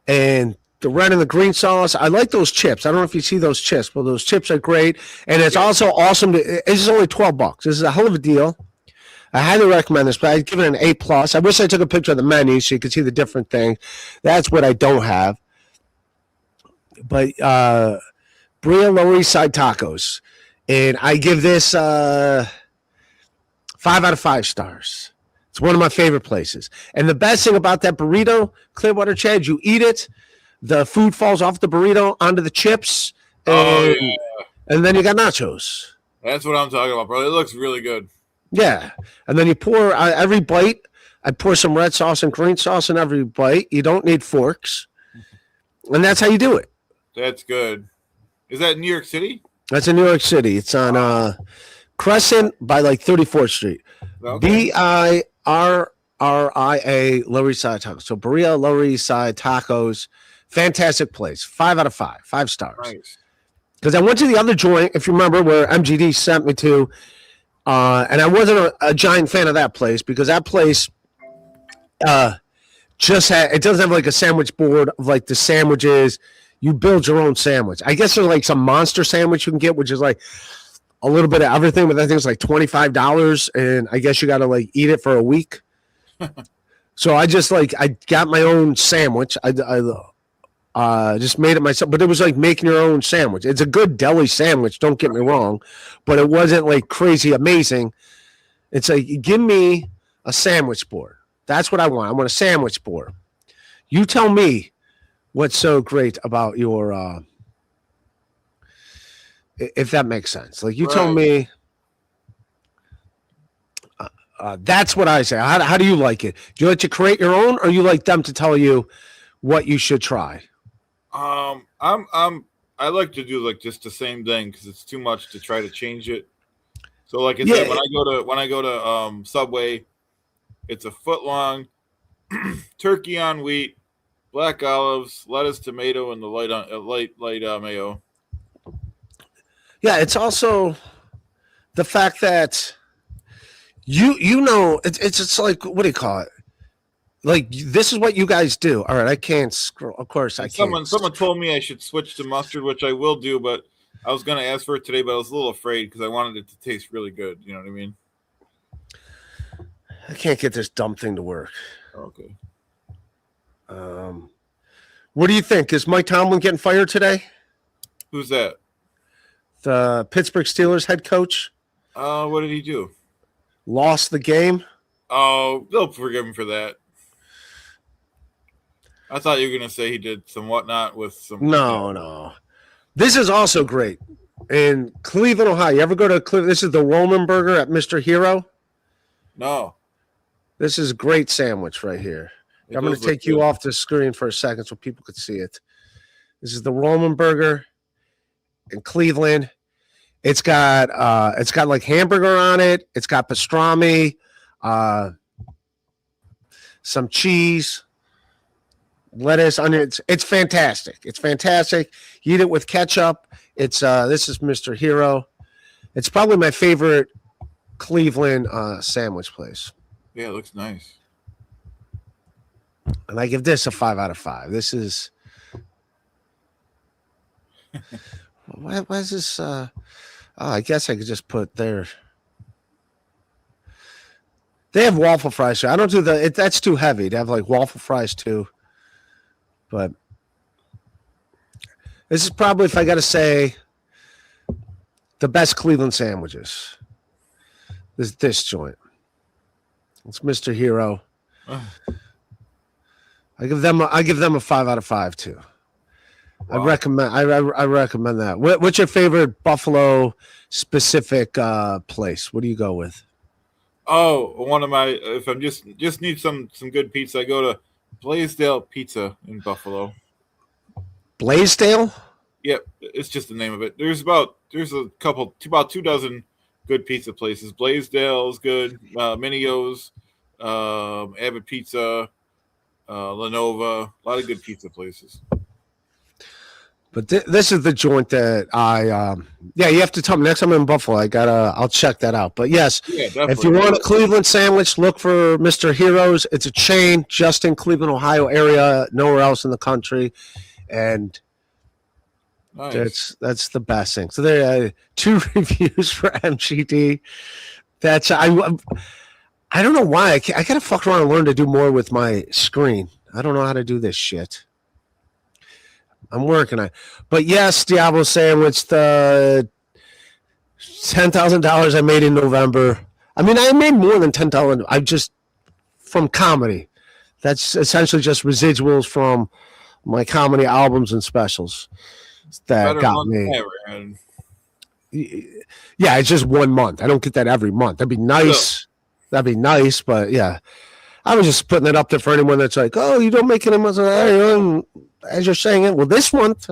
and the red and the green sauce. I like those chips. I don't know if you see those chips, but those chips are great. And it's also awesome. It's only $12. This is a hell of a deal. I highly recommend this, but I'd give it an A+. I wish I took a picture of the menu so you could see the different things. That's what I don't have. But Berea Lower East Side Tacos. And I give this 5 out of 5 stars. It's one of my favorite places. And the best thing about that burrito, Clearwater Chad, you eat it, the food falls off the burrito onto the chips, and then you got nachos. That's what I'm talking about, bro. It looks really good. Yeah. And then you pour every bite. I pour some red sauce and green sauce in every bite. You don't need forks. And that's how you do it. That's good. Is that in New York City? That's in New York City. It's on Crescent by like 34th Street. Okay. Birria Lower East Side Tacos. So Berea Lower East Side Tacos. Fantastic place. 5 out of 5. 5 stars. Nice. Because I went to the other joint, if you remember, where MGD sent me to, and I wasn't a giant fan of that place because that place it doesn't have like a sandwich board of like the sandwiches. You build your own sandwich. I guess there's like some monster sandwich you can get, which is like a little bit of everything, but I think it's like $25, and I guess you got to like eat it for a week. So I got my own sandwich. I just made it myself, but it was like making your own sandwich. It's a good deli sandwich, don't get me wrong, but it wasn't like crazy amazing. It's like, give me a sandwich board. That's what I want. I want a sandwich board. You tell me what's so great about your, if that makes sense. Like you tell me. That's what I say. How do you like it? Do you like to create your own, or you like them to tell you what you should try? I like to do like just the same thing because it's too much to try to change it. So like I said, when I go to Subway, it's a foot long, turkey on wheat, black olives, lettuce, tomato, and the light mayo. Yeah, it's also the fact that you know it's like, what do you call it? Like, this is what you guys do. All right, I can't scroll. Of course, I can't. Someone told me I should switch to mustard, which I will do, but I was going to ask for it today, but I was a little afraid because I wanted it to taste really good. You know what I mean? I can't get this dumb thing to work. Okay. What do you think? Is Mike Tomlin getting fired today? Who's that? The Pittsburgh Steelers head coach. What did he do? Lost the game. Oh, they'll forgive him for that. I thought you were going to say he did some whatnot with some. No. This is also great. In Cleveland, Ohio. You ever go to Cleveland? This is the Roman Burger at Mr. Hero. No. This is a great sandwich right here. I'm going to take you off the screen for a second so people could see it. This is the Roman Burger in Cleveland. It's got like hamburger on it. It's got pastrami, some cheese, lettuce, onions. It's fantastic. It's fantastic. You eat it with ketchup. It's this is Mr. Hero. It's probably my favorite Cleveland sandwich place. Yeah, it looks nice. And I give this a 5 out of 5. This is why is this I guess I could just put there. They have waffle fries. So I don't do that's too heavy to have like waffle fries too. But this is probably, if I got to say, the best Cleveland sandwiches. This joint. It's Mr. Hero. I give them a 5 out of 5 too. Wow. I recommend that. What's your favorite Buffalo specific place? What do you go with? Oh, one of my, if I'm just need some good pizza, I go to Blaisdell Pizza in Buffalo. Blaisdell? Yep, it's just the name of it. There's about 2 dozen good pizza places. Blaisdell is good. Minio's, Abbott Pizza, Lenova, a lot of good pizza places. But this is the joint that you have to tell me next time I'm in Buffalo. I'll check that out. But yes, if you want a Cleveland sandwich, look for Mr. Heroes. It's a chain just in Cleveland, Ohio area, nowhere else in the country, and nice. That's the best thing. So there are 2 reviews for MGD. That's I don't know why I gotta fuck around and learn to do more with my screen. I don't know how to do this shit. I'm working on it. But yes, Diablo sandwich, the $10,000 I made in November. I mean, I made more than $10,000. I just, from comedy. That's essentially just residuals from my comedy albums and specials that got me. Yeah, it's just 1 month. I don't get that every month. That'd be nice. That'd be nice, but yeah. I was just putting it up there for anyone that's like, oh, you don't make any money. As you're saying it, well, this month.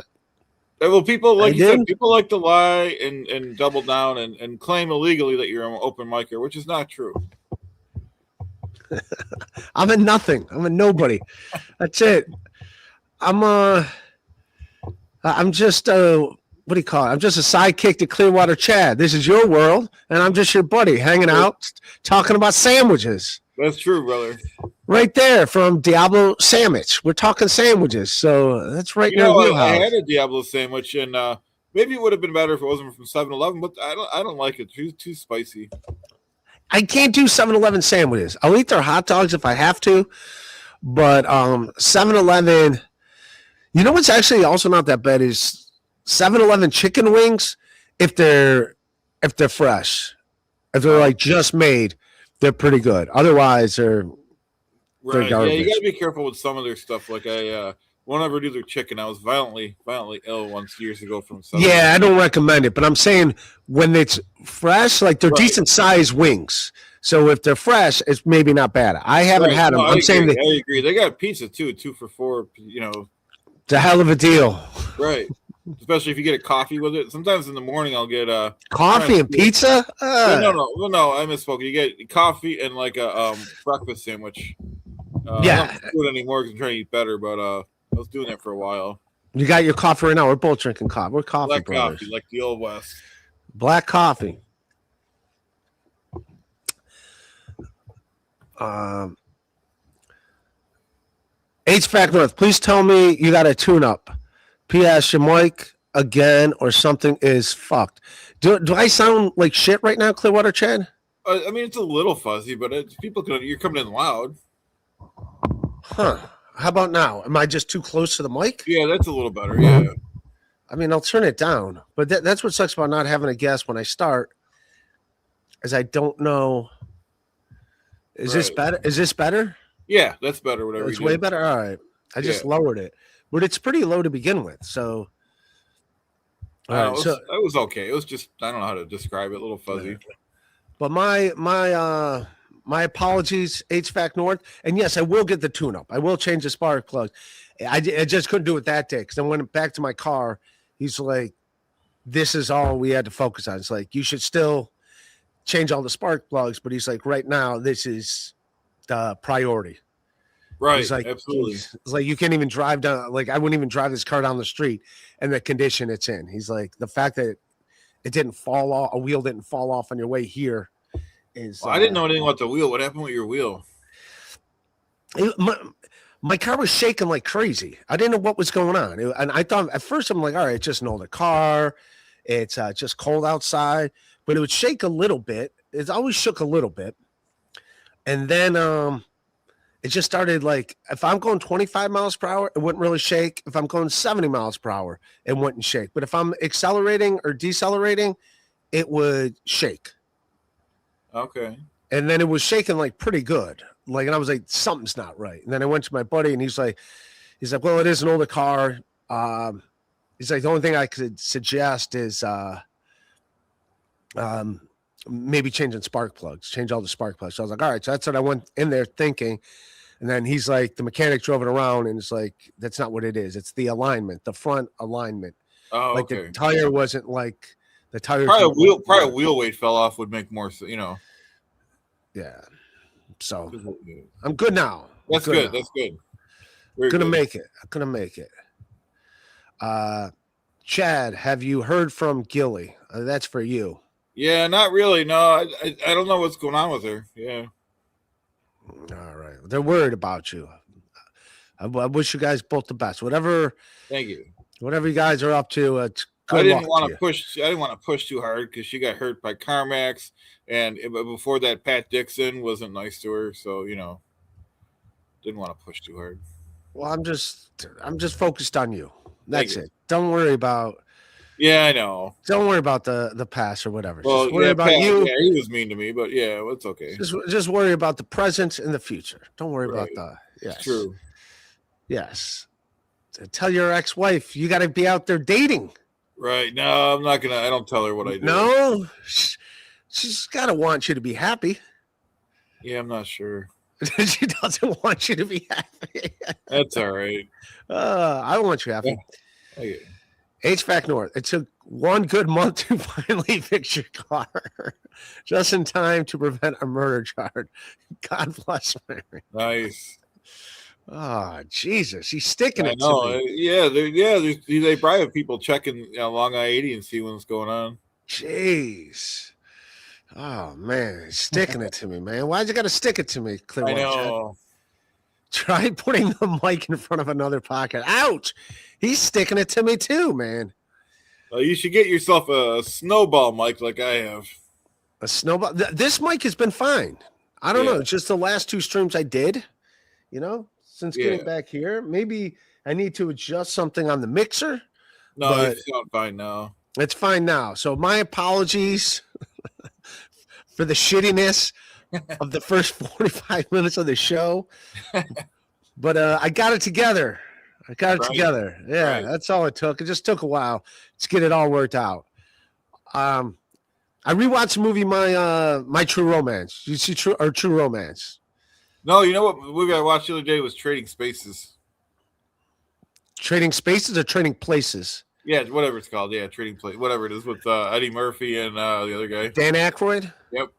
Well, people like you said, people like to lie and double down and claim illegally that you're an open micer, which is not true. I'm a nothing. I'm a nobody. That's it. I'm just what do you call it? I'm just a sidekick to Clearwater Chad. This is your world, and I'm just your buddy hanging out, talking about sandwiches. That's true, brother. right there from Diablo Sandwich. We're talking sandwiches, so that's right You in our know, I wheelhouse. had a Diablo sandwich, and maybe it would have been better if it wasn't from 7-Eleven, but I don't like it. Too spicy. I can't do 7-Eleven sandwiches. I'll eat their hot dogs if I have to, but 7-Eleven. You know what's actually also not that bad is 7-Eleven chicken wings. If they're fresh, if they're like just made, they're pretty good. Otherwise, they're Right. Yeah, garbage. you gotta be careful with some of their stuff. Like I won't ever do their chicken. I was violently ill once years ago from 7-Eleven. Yeah, I don't recommend it, but I'm saying when it's fresh, like they're decent sized wings. So if they're fresh, it's maybe not bad. I haven't had them. I'm saying I agree. They got pizza too, 2 for $4. You know, it's a hell of a deal. right. Especially if you get a coffee with it. Sometimes in the morning I'll get coffee and pizza. No, I misspoke. You get coffee and like a breakfast sandwich. Yeah, I don't do it anymore because I'm trying to eat better. But I was doing that for a while. You got your coffee right now. We're both drinking coffee. We're coffee Black brothers. coffee, like the old West. Black coffee. HVAC North, please tell me you got a tune-up. P.S. Your mic again or something is fucked. Do I sound like shit right now, Clearwater Chad? I mean, it's a little fuzzy, but you're coming in loud. Huh. How about now? Am I just too close to the mic? Yeah, that's a little better. Yeah. I mean, I'll turn it down. But that's what sucks about not having a guest when I start is I don't know. Is this better? Is this better? Yeah, that's better. Whatever. It's way better. All right. I just lowered it. But it's pretty low to begin with. So all right, it was okay. It was just I don't know how to describe it. A little fuzzy. But my apologies, HVAC North. And yes, I will get the tune-up. I will change the spark plug. I just couldn't do it that day because I went back to my car. He's like, this is all we had to focus on. It's like, you should still change all the spark plugs. But he's like, right now, this is the priority. Right. He's like, absolutely. It's like, you can't even drive down. Like, I wouldn't even drive this car down the street and the condition it's in. He's like, the fact that it didn't fall off, a wheel didn't fall off on your way here is. Well, I didn't know anything about the wheel. What happened with your wheel? My car was shaking like crazy. I didn't know what was going on. And I thought at first, I'm like, all right, it's just an older car. It's just cold outside. But it would shake a little bit. It always shook a little bit. And then it just started like, if I'm going 25 miles per hour, it wouldn't really shake. If I'm going 70 miles per hour, it wouldn't shake. But if I'm accelerating or decelerating, it would shake. Okay. And then it was shaking like pretty good. Like, and I was like, something's not right. And then I went to my buddy and he's like, well, it is an older car. He's like, the only thing I could suggest is maybe changing spark plugs, change all the spark plugs. So I was like, all right. So that's what I went in there thinking. And then he's like, the mechanic drove it around and it's like, that's not what it is. It's the alignment, the front alignment. Oh, like okay. the tire wasn't like the tire. Probably a wheel weight fell off would make more sense, Yeah. So I'm good now. That's good. That's good. I'm gonna make it. Chad, have you heard from Gilly? That's for you. Yeah, not really. No, I don't know what's going on with her. Yeah. All right. They're worried about you. I wish you guys both the best. Whatever. Thank you. Whatever you guys are up to, it's good. I didn't want to push too hard because she got hurt by CarMax, and before that, Pat Dixon wasn't nice to her, so didn't want to push too hard. Well, I'm just focused on you. That's it. Don't worry about. Yeah, I know. Don't worry about the past or whatever. Well, just worry about Pat, you. Yeah, he was mean to me, but yeah, it's okay. Just worry about the present and the future. Don't worry about the. Yes. It's true. Yes. Tell your ex-wife you got to be out there dating. Right. No, I'm not gonna. I don't tell her what I do. No, she's got to want you to be happy. Yeah, I'm not sure. She doesn't want you to be happy. That's all right. I want you happy. Okay. HVAC North. It took 1 good month to finally fix your car, just in time to prevent a murder charge. God bless Mary. Nice. Oh, Jesus. He's sticking it to me. Yeah, they probably have people checking along I-80 and see what's going on. Jeez. Oh, man. He's sticking it to me, man. Why'd you got to stick it to me, Clearwater? I know. Try putting the mic in front of another pocket. Ouch! He's sticking it to me too, man. You should get yourself a snowball mic like I have. A snowball. This mic has been fine. I don't know. Just the last 2 streams I did, since getting back here. Maybe I need to adjust something on the mixer. No, it's not fine now. It's fine now. So my apologies for the shittiness of the first 45 minutes of the show. But I got it together. Together. Yeah, that's all it took. It just took a while to get it all worked out. I rewatched the movie My True Romance. You see True Romance? No, you know what movie I watched the other day was Trading Spaces. Trading Spaces or Trading Places? Yeah, whatever it's called. Yeah, Trading Place, whatever it is, with Eddie Murphy and the other guy. Dan Aykroyd? Yep.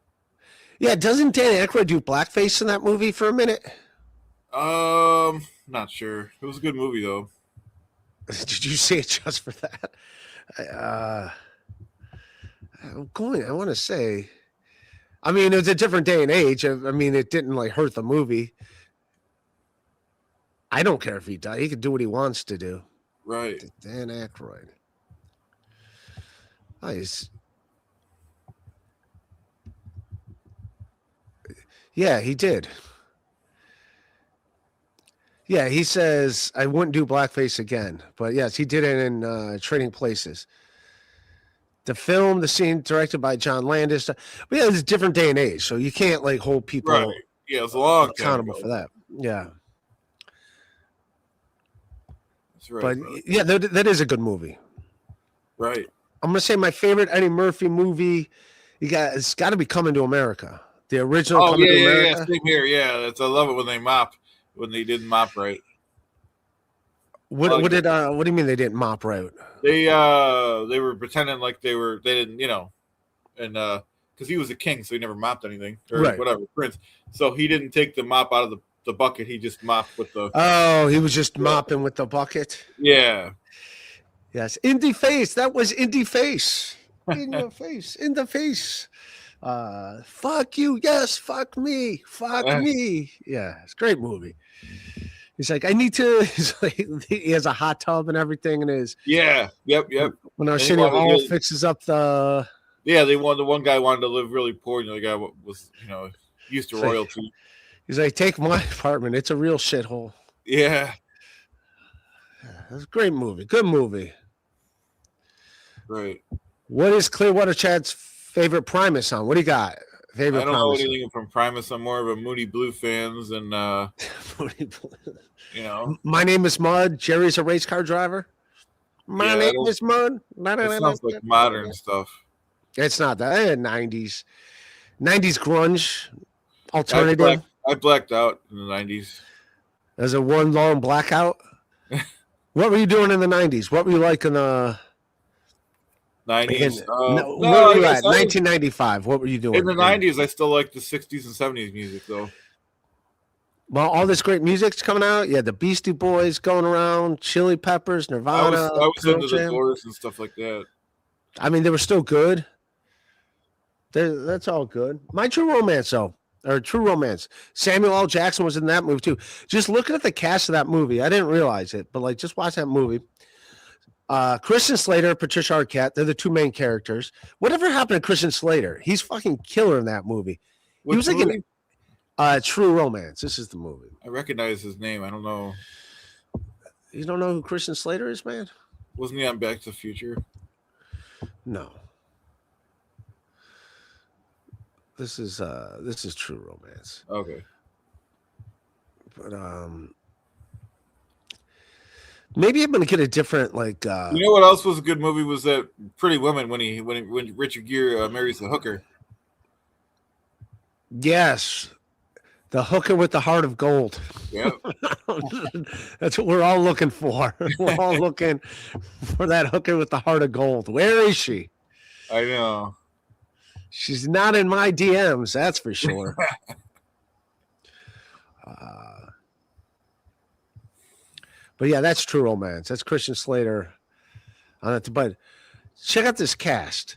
Yeah, doesn't Dan Aykroyd do blackface in that movie for a minute? Not sure. It was a good movie though. Did you see it just for that? I want to say, I mean, it was a different day and age. I mean, it didn't like hurt the movie. I don't care if he does. He can do what he wants to do. Right. Dan Aykroyd. Nice. Yeah, he did. Yeah, he says, I wouldn't do blackface again. But yes, he did it in Trading Places. The film, the scene directed by John Landis. But yeah, it's a different day and age. So you can't like hold people Yeah, it's a long accountable for that. Yeah. That's right. But yeah, that is a good movie. Right. I'm gonna say my favorite Eddie Murphy movie. It's got to be Coming to America, the original. Coming to America. Yeah, same here. Yeah, I love it when they mop when they didn't mop right. What do you mean they didn't mop right? They were pretending like they didn't, and because he was a king, so he never mopped anything or whatever, prince. So he didn't take the mop out of the bucket. He just mopped with the. Oh, he was just mopping with the bucket. Yeah. Yes, in the face. That was in the face. In your face. In the face. Fuck you. Yes. Fuck me. Fuck me. Yeah, it's a great movie. He's like, I need to. He's like, he has a hot tub and everything in his. Yeah. Yep. When Arsenio Hall fixes up the. Yeah, the one guy wanted to live really poor, and the guy was used to royalty. He's like, take my apartment. It's a real shithole. Yeah. That's a great movie. Good movie. Right. What is Clearwater Chad's favorite Primus song? What do you got? Favorite I don't Primus know anything from Primus. I'm more of a Moody Blue fans, and Moody Blue. My name is Mud. Jerry's a race car driver. My name is Mud. It sounds like modern stuff. It's not that. 90s grunge alternative. I blacked out in the 90s. As a one long blackout. What were you doing in the 90s? What were you like in the 90s? Where were you at? 1995. What were you doing? In the 90s, I still like the 60s and 70s music, though. Well, all this great music's coming out. Yeah, the Beastie Boys going around, Chili Peppers, Nirvana. I was into the Doors and stuff like that. I mean, they were still good. That's all good. My True Romance, though. Or True Romance. Samuel L. Jackson was in that movie too. Just looking at the cast of that movie, I didn't realize it, but like just watch that movie. Christian Slater, Patricia Arquette, they're the 2 main characters. Whatever happened to Christian Slater? He's fucking killer in that movie. He was like in True Romance. This is the movie. I recognize his name. I don't know. You don't know who Christian Slater is, man? Wasn't he on Back to the Future? No. This is True Romance. Okay. But maybe I'm gonna get a different like. You know what else was a good movie was that Pretty Woman when Richard Gere marries the hooker. Yes, the hooker with the heart of gold. Yeah, that's what we're all looking for. We're all looking for that hooker with the heart of gold. Where is she? I know. She's not in my DMs, that's for sure. But yeah, that's True Romance. That's Christian Slater on it. But check out this cast.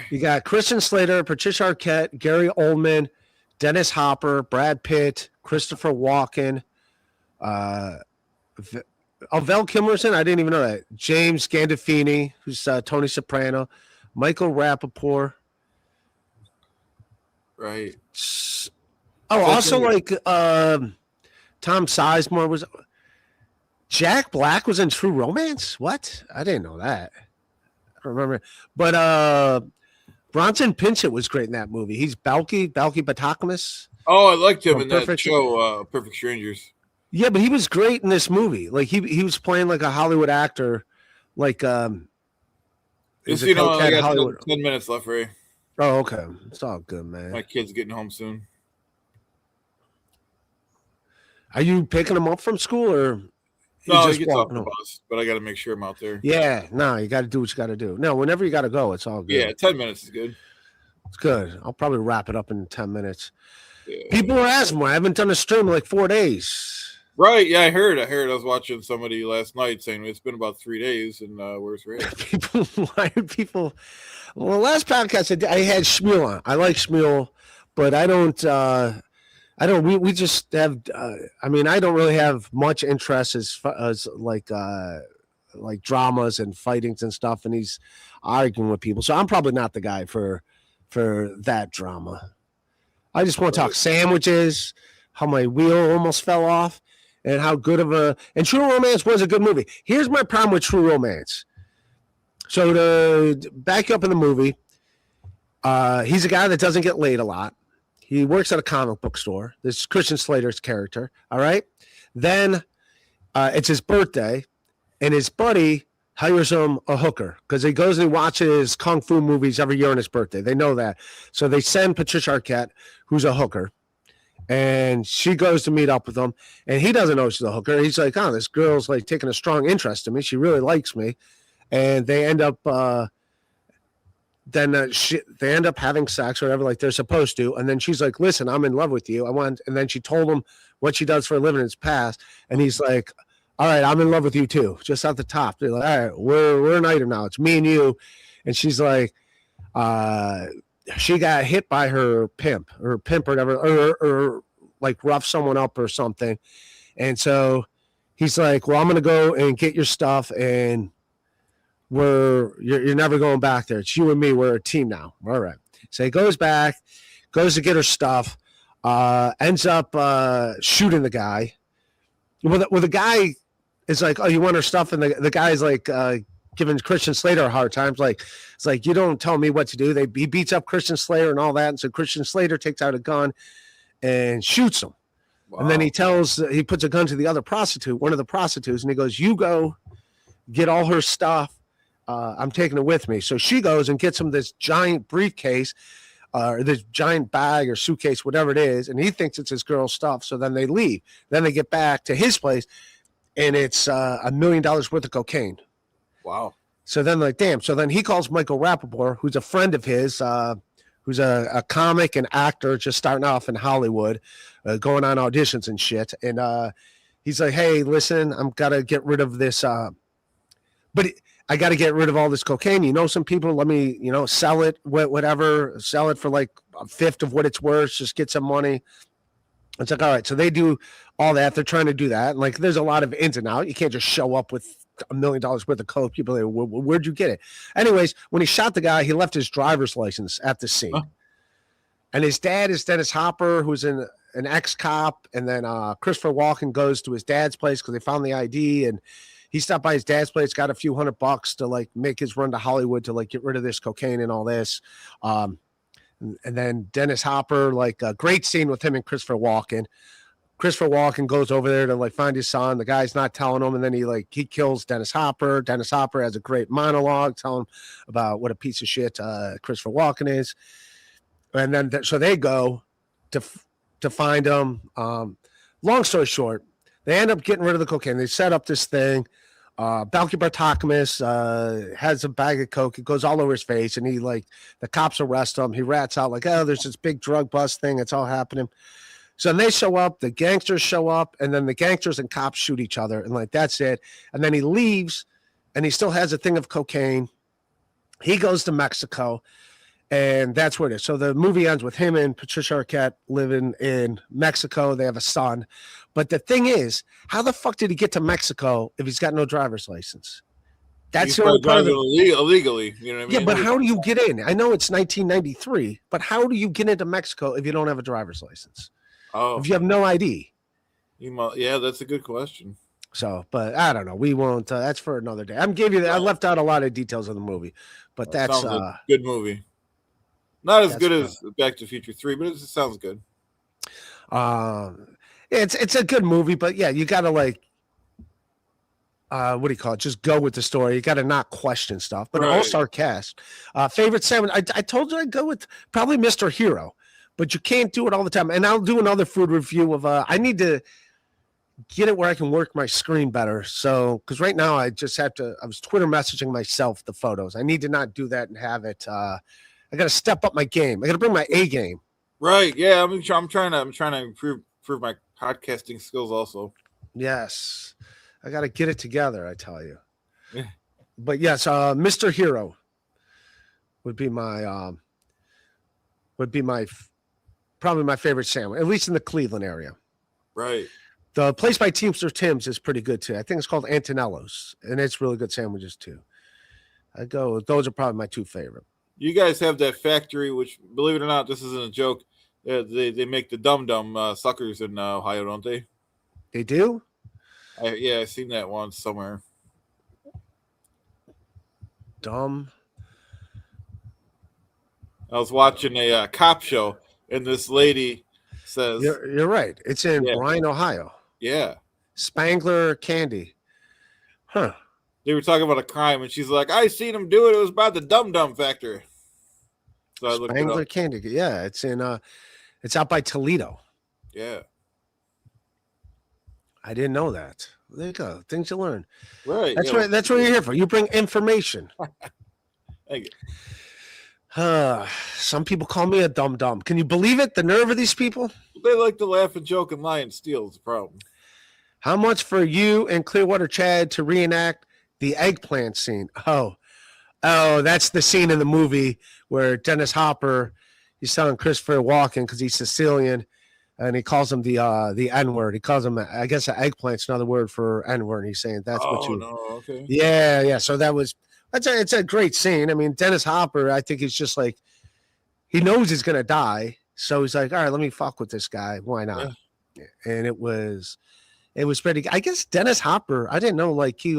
You got Christian Slater, Patricia Arquette, Gary Oldman, Dennis Hopper, Brad Pitt, Christopher Walken, Val Kilmer's in. I didn't even know that. James Gandolfini, who's Tony Soprano, Michael Rappaport. Right. Oh, also like Tom Sizemore was. Jack Black was in True Romance. What? I didn't know that. I don't remember. But Bronson Pinchot was great in that movie. He's Balky Batacamus. Oh, I liked him From in that Perfect- show, Perfect Strangers. Yeah, but he was great in this movie. Like he was playing like a Hollywood actor. Like Just, is a I cokehead got Hollywood. 10 minutes left, Ray. Oh, okay. It's all good, man. My kid's getting home soon. Are you picking him up from school or No, just he gets off walking the home? bus, but I got to make sure I'm out there. Yeah, no, you got to do what you got to do. No, whenever you got to go, it's all good. Yeah, 10 minutes is good. It's good. I'll probably wrap it up in 10 minutes. Yeah. People were asking me. I haven't done a stream in like 4 days. Right, yeah, I heard. I was watching somebody last night saying it's been about 3 days, and where's Ray? Why do people? Well, last podcast I had Shmuel on. I like Shmuel, but I don't. We just have. I mean, I don't really have much interest as like dramas and fightings and stuff. And he's arguing with people, so I'm probably not the guy for that drama. I just want to talk sandwiches, how my wheel almost fell off, and how good of a. And True Romance was a good movie. Here's my problem with True Romance. So to back you up in the movie, he's a guy that doesn't get laid a lot. He works at a comic book store. This is Christian Slater's character. All right. Then it's his birthday, and his buddy hires him a hooker because he goes and he watches kung fu movies every year on his birthday. They know that. So they send Patricia Arquette, who's a hooker, and she goes to meet up with him, and he doesn't know she's a hooker. He's like, oh, this girl's like taking a strong interest in me. She really likes me. And they end up they end up having sex or whatever, like they're supposed to. And then she's like, listen, I'm in love with you. And then she told him what she does for a living in his past. And he's like, all right, I'm in love with you too. Just at the top. They're like, all right, we're an item now. It's me and you. And she's like, she got hit by her pimp or whatever, or like rough someone up or something. And so he's like, well, I'm going to go and get your stuff, and you're never going back there. It's you and me. We're a team now. All right. So he goes back, goes to get her stuff, ends up shooting the guy. Well, the guy is like, oh, you want her stuff? And the guy's like giving Christian Slater a hard time. It's like, you don't tell me what to do. He beats up Christian Slater and all that. And so Christian Slater takes out a gun and shoots him. Wow. And then he puts a gun to the other prostitute, one of the prostitutes, and he goes, you go get all her stuff. I'm taking it with me. So she goes and gets him this giant briefcase, or this giant bag or suitcase, whatever it is, and he thinks it's his girl's stuff. So then they leave. Then they get back to his place, and it's $1 million worth of cocaine. Wow. So then, like, damn. So then he calls Michael Rappaport, who's a friend of his, who's a comic and actor just starting off in Hollywood, going on auditions and shit. And he's like, hey, listen, I'm got to get rid of this. I got to get rid of all this cocaine. You know, some people, let me, sell it, whatever, sell it for like a fifth of what it's worth. Just get some money. It's like, all right. So they do all that. They're trying to do that. And like, there's a lot of ins and outs. You can't just show up with $1 million worth of coke. People are like, where'd you get it? Anyways, when he shot the guy, he left his driver's license at the scene. Huh? And his dad is Dennis Hopper, who's an ex-cop. And then Christopher Walken goes to his dad's place because they found the ID, and he stopped by his dad's place, got a few $100 to like make his run to Hollywood to like get rid of this cocaine and all this. And then Dennis Hopper, like a great scene with him and Christopher Walken. Christopher Walken goes over there to like find his son. The guy's not telling him. And then he kills Dennis Hopper. Dennis Hopper has a great monologue telling him about what a piece of shit Christopher Walken is. And then so they go to find him. Long story short, they end up getting rid of the cocaine. They set up this thing. Balky Bartokomous has a bag of coke. It goes all over his face, and the cops arrest him. He rats out like, oh, there's this big drug bust thing. It's all happening. So then they show up, the gangsters show up, and then the gangsters and cops shoot each other, and like that's it. And then he leaves, and he still has a thing of cocaine. He goes to Mexico, And that's what it is. So the movie ends with him and Patricia Arquette living in Mexico. They have a son. But the thing is, how the fuck did he get to Mexico if he's got no driver's license? That's He's the only part of driving illegally. You know what I mean? Yeah, but how do you get in? I know it's 1993, but how do you get into Mexico if you don't have a driver's license? Oh, If you have no ID? yeah, that's a good question. So, but I don't know. We won't. That's for another day. I left out a lot of details of the movie, but that's sounds like a good movie. Not as good as Back to the Future 3, but it sounds good. It's a good movie, but yeah, you gotta like what do you call it? Just go with the story. You gotta not question stuff. But Right. all-star cast. Favorite sandwich. I told you I'd go with probably Mr. Hero, but you can't do it all the time. And I'll do another food review of I need to get it where I can work my screen better. So because right now I just have to I was Twitter messaging myself the photos. I need to not do that and have it I gotta step up my game. I gotta bring my A game. Right. Yeah. I'm trying to improve my podcasting skills also. Yes. I got to get it together, I tell you. Yeah. But yes, Mr. Hero would be my probably my favorite sandwich, at least in the Cleveland area. Right. The place by Teamster Tim's is pretty good too. I think it's called Antonello's, and it's really good sandwiches too. Those are probably my two favorite. You guys have that factory, which, believe it or not, this isn't a joke. They make the Dum Dum suckers in Ohio, don't they? They do? I seen that one somewhere. Dumb. I was watching a cop show, and this lady says, You're right. It's in Bryan, Ohio. Yeah. Spangler Candy. Huh. They were talking about a crime, and she's like, I seen him do it. It was about the Dum Dum factory. So I looked it Spangler up. Candy. Yeah, it's in it's out by Toledo. Yeah. I didn't know that. There you go. Things you learn. Right. That's right. That's what you're here for. You bring information. Thank you. Some people call me a dum dum. Can you believe it? The nerve of these people. They like to laugh and joke and lie and steal is the problem. How much for you and Clearwater Chad to reenact the eggplant scene? Oh, that's the scene in the movie where Dennis Hopper, he's telling Christopher Walken because he's Sicilian, and he calls him the N-word. He calls him, I guess, an eggplant's another word for N-word. And he's saying that's what you. No, okay. Yeah. So it's a great scene. I mean, Dennis Hopper, I think he's just like, he knows he's gonna die, so he's like, all right, let me fuck with this guy. Why not? Yeah. And it was pretty. I guess Dennis Hopper, I didn't know like he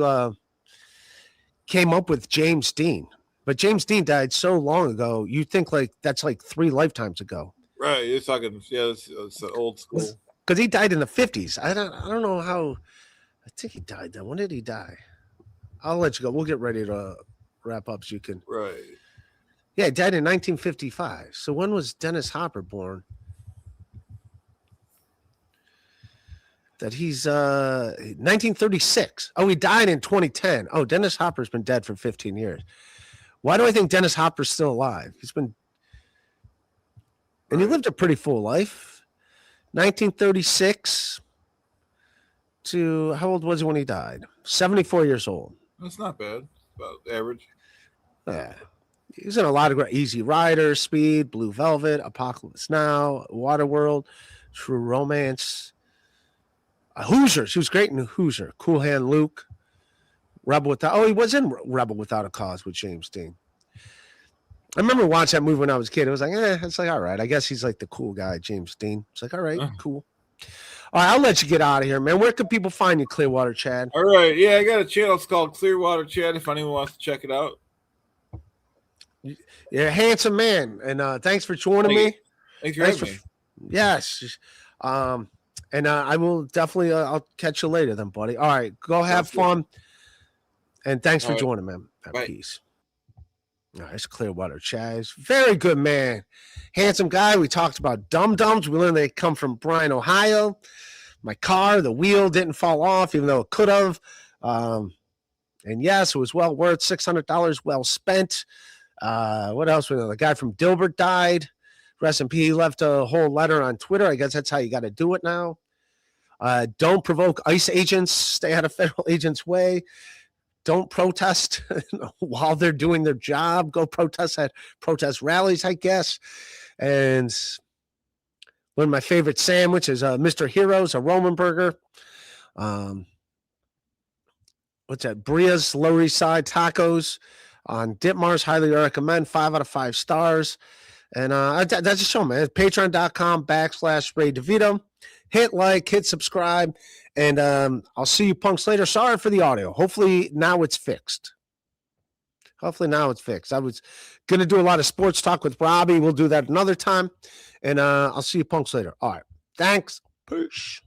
came up with James Dean, but James Dean died so long ago. You think like that's like 3 lifetimes ago. Right, you're talking. Yeah, it's old school. Because he died in the 50s. I don't know how. I think he died then. When did he die? I'll let you go. We'll get ready to wrap up so you can. Right. Yeah, he died in 1955. So when was Dennis Hopper born? That he's 1936. Oh, he died in 2010. Oh, Dennis Hopper's been dead for 15 years. Why do I think Dennis Hopper's still alive? And he lived a pretty full life. 1936 to how old was he when he died? 74 years old. That's not bad. About average. Yeah. He was in a lot of great Easy Rider, Speed, Blue Velvet, Apocalypse Now, Waterworld, True Romance, Hoosiers. He was great in Hoosier. Cool Hand Luke, Rebel Without. Oh, he was in Rebel Without a Cause with James Dean. I remember watching that movie when I was a kid. It was like, it's like, all right. I guess he's like the cool guy, James Dean. It's like, all right, cool. All right, I'll let you get out of here, man. Where can people find you, Clearwater Chad? All right. Yeah, I got a channel. It's called Clearwater Chad if anyone wants to check it out. You're a handsome man. And thanks for joining me. Thanks for having me. Yes. And I will definitely, I'll catch you later then, buddy. All right. Go have fun. And thanks for joining, man. Peace. All right, it's Clearwater Chaz. Very good man. Handsome guy. We talked about Dum Dums. We learned they come from Bryan, Ohio. My car, the wheel didn't fall off, even though it could have. And yes, it was well worth $600 well spent. What else? The guy from Dilbert died. Rest in peace. He left a whole letter on Twitter. I guess that's how you got to do it now. Don't provoke ICE agents. Stay out of federal agents' way. don't protest while they're doing their job. Go protest at protest rallies, I guess. And one of my favorite sandwiches, Mr. Heroes, a Roman burger. What's that? Bria's Lower East Side Tacos on Ditmars. Highly recommend. 5 out of 5 stars. And that's a show, man. Patreon.com/Ray DeVito. Hit like, hit subscribe, and I'll see you punks later. Sorry for the audio. Hopefully now it's fixed. I was going to do a lot of sports talk with Robbie. We'll do that another time. And I'll see you punks later. All right. Thanks. Peace.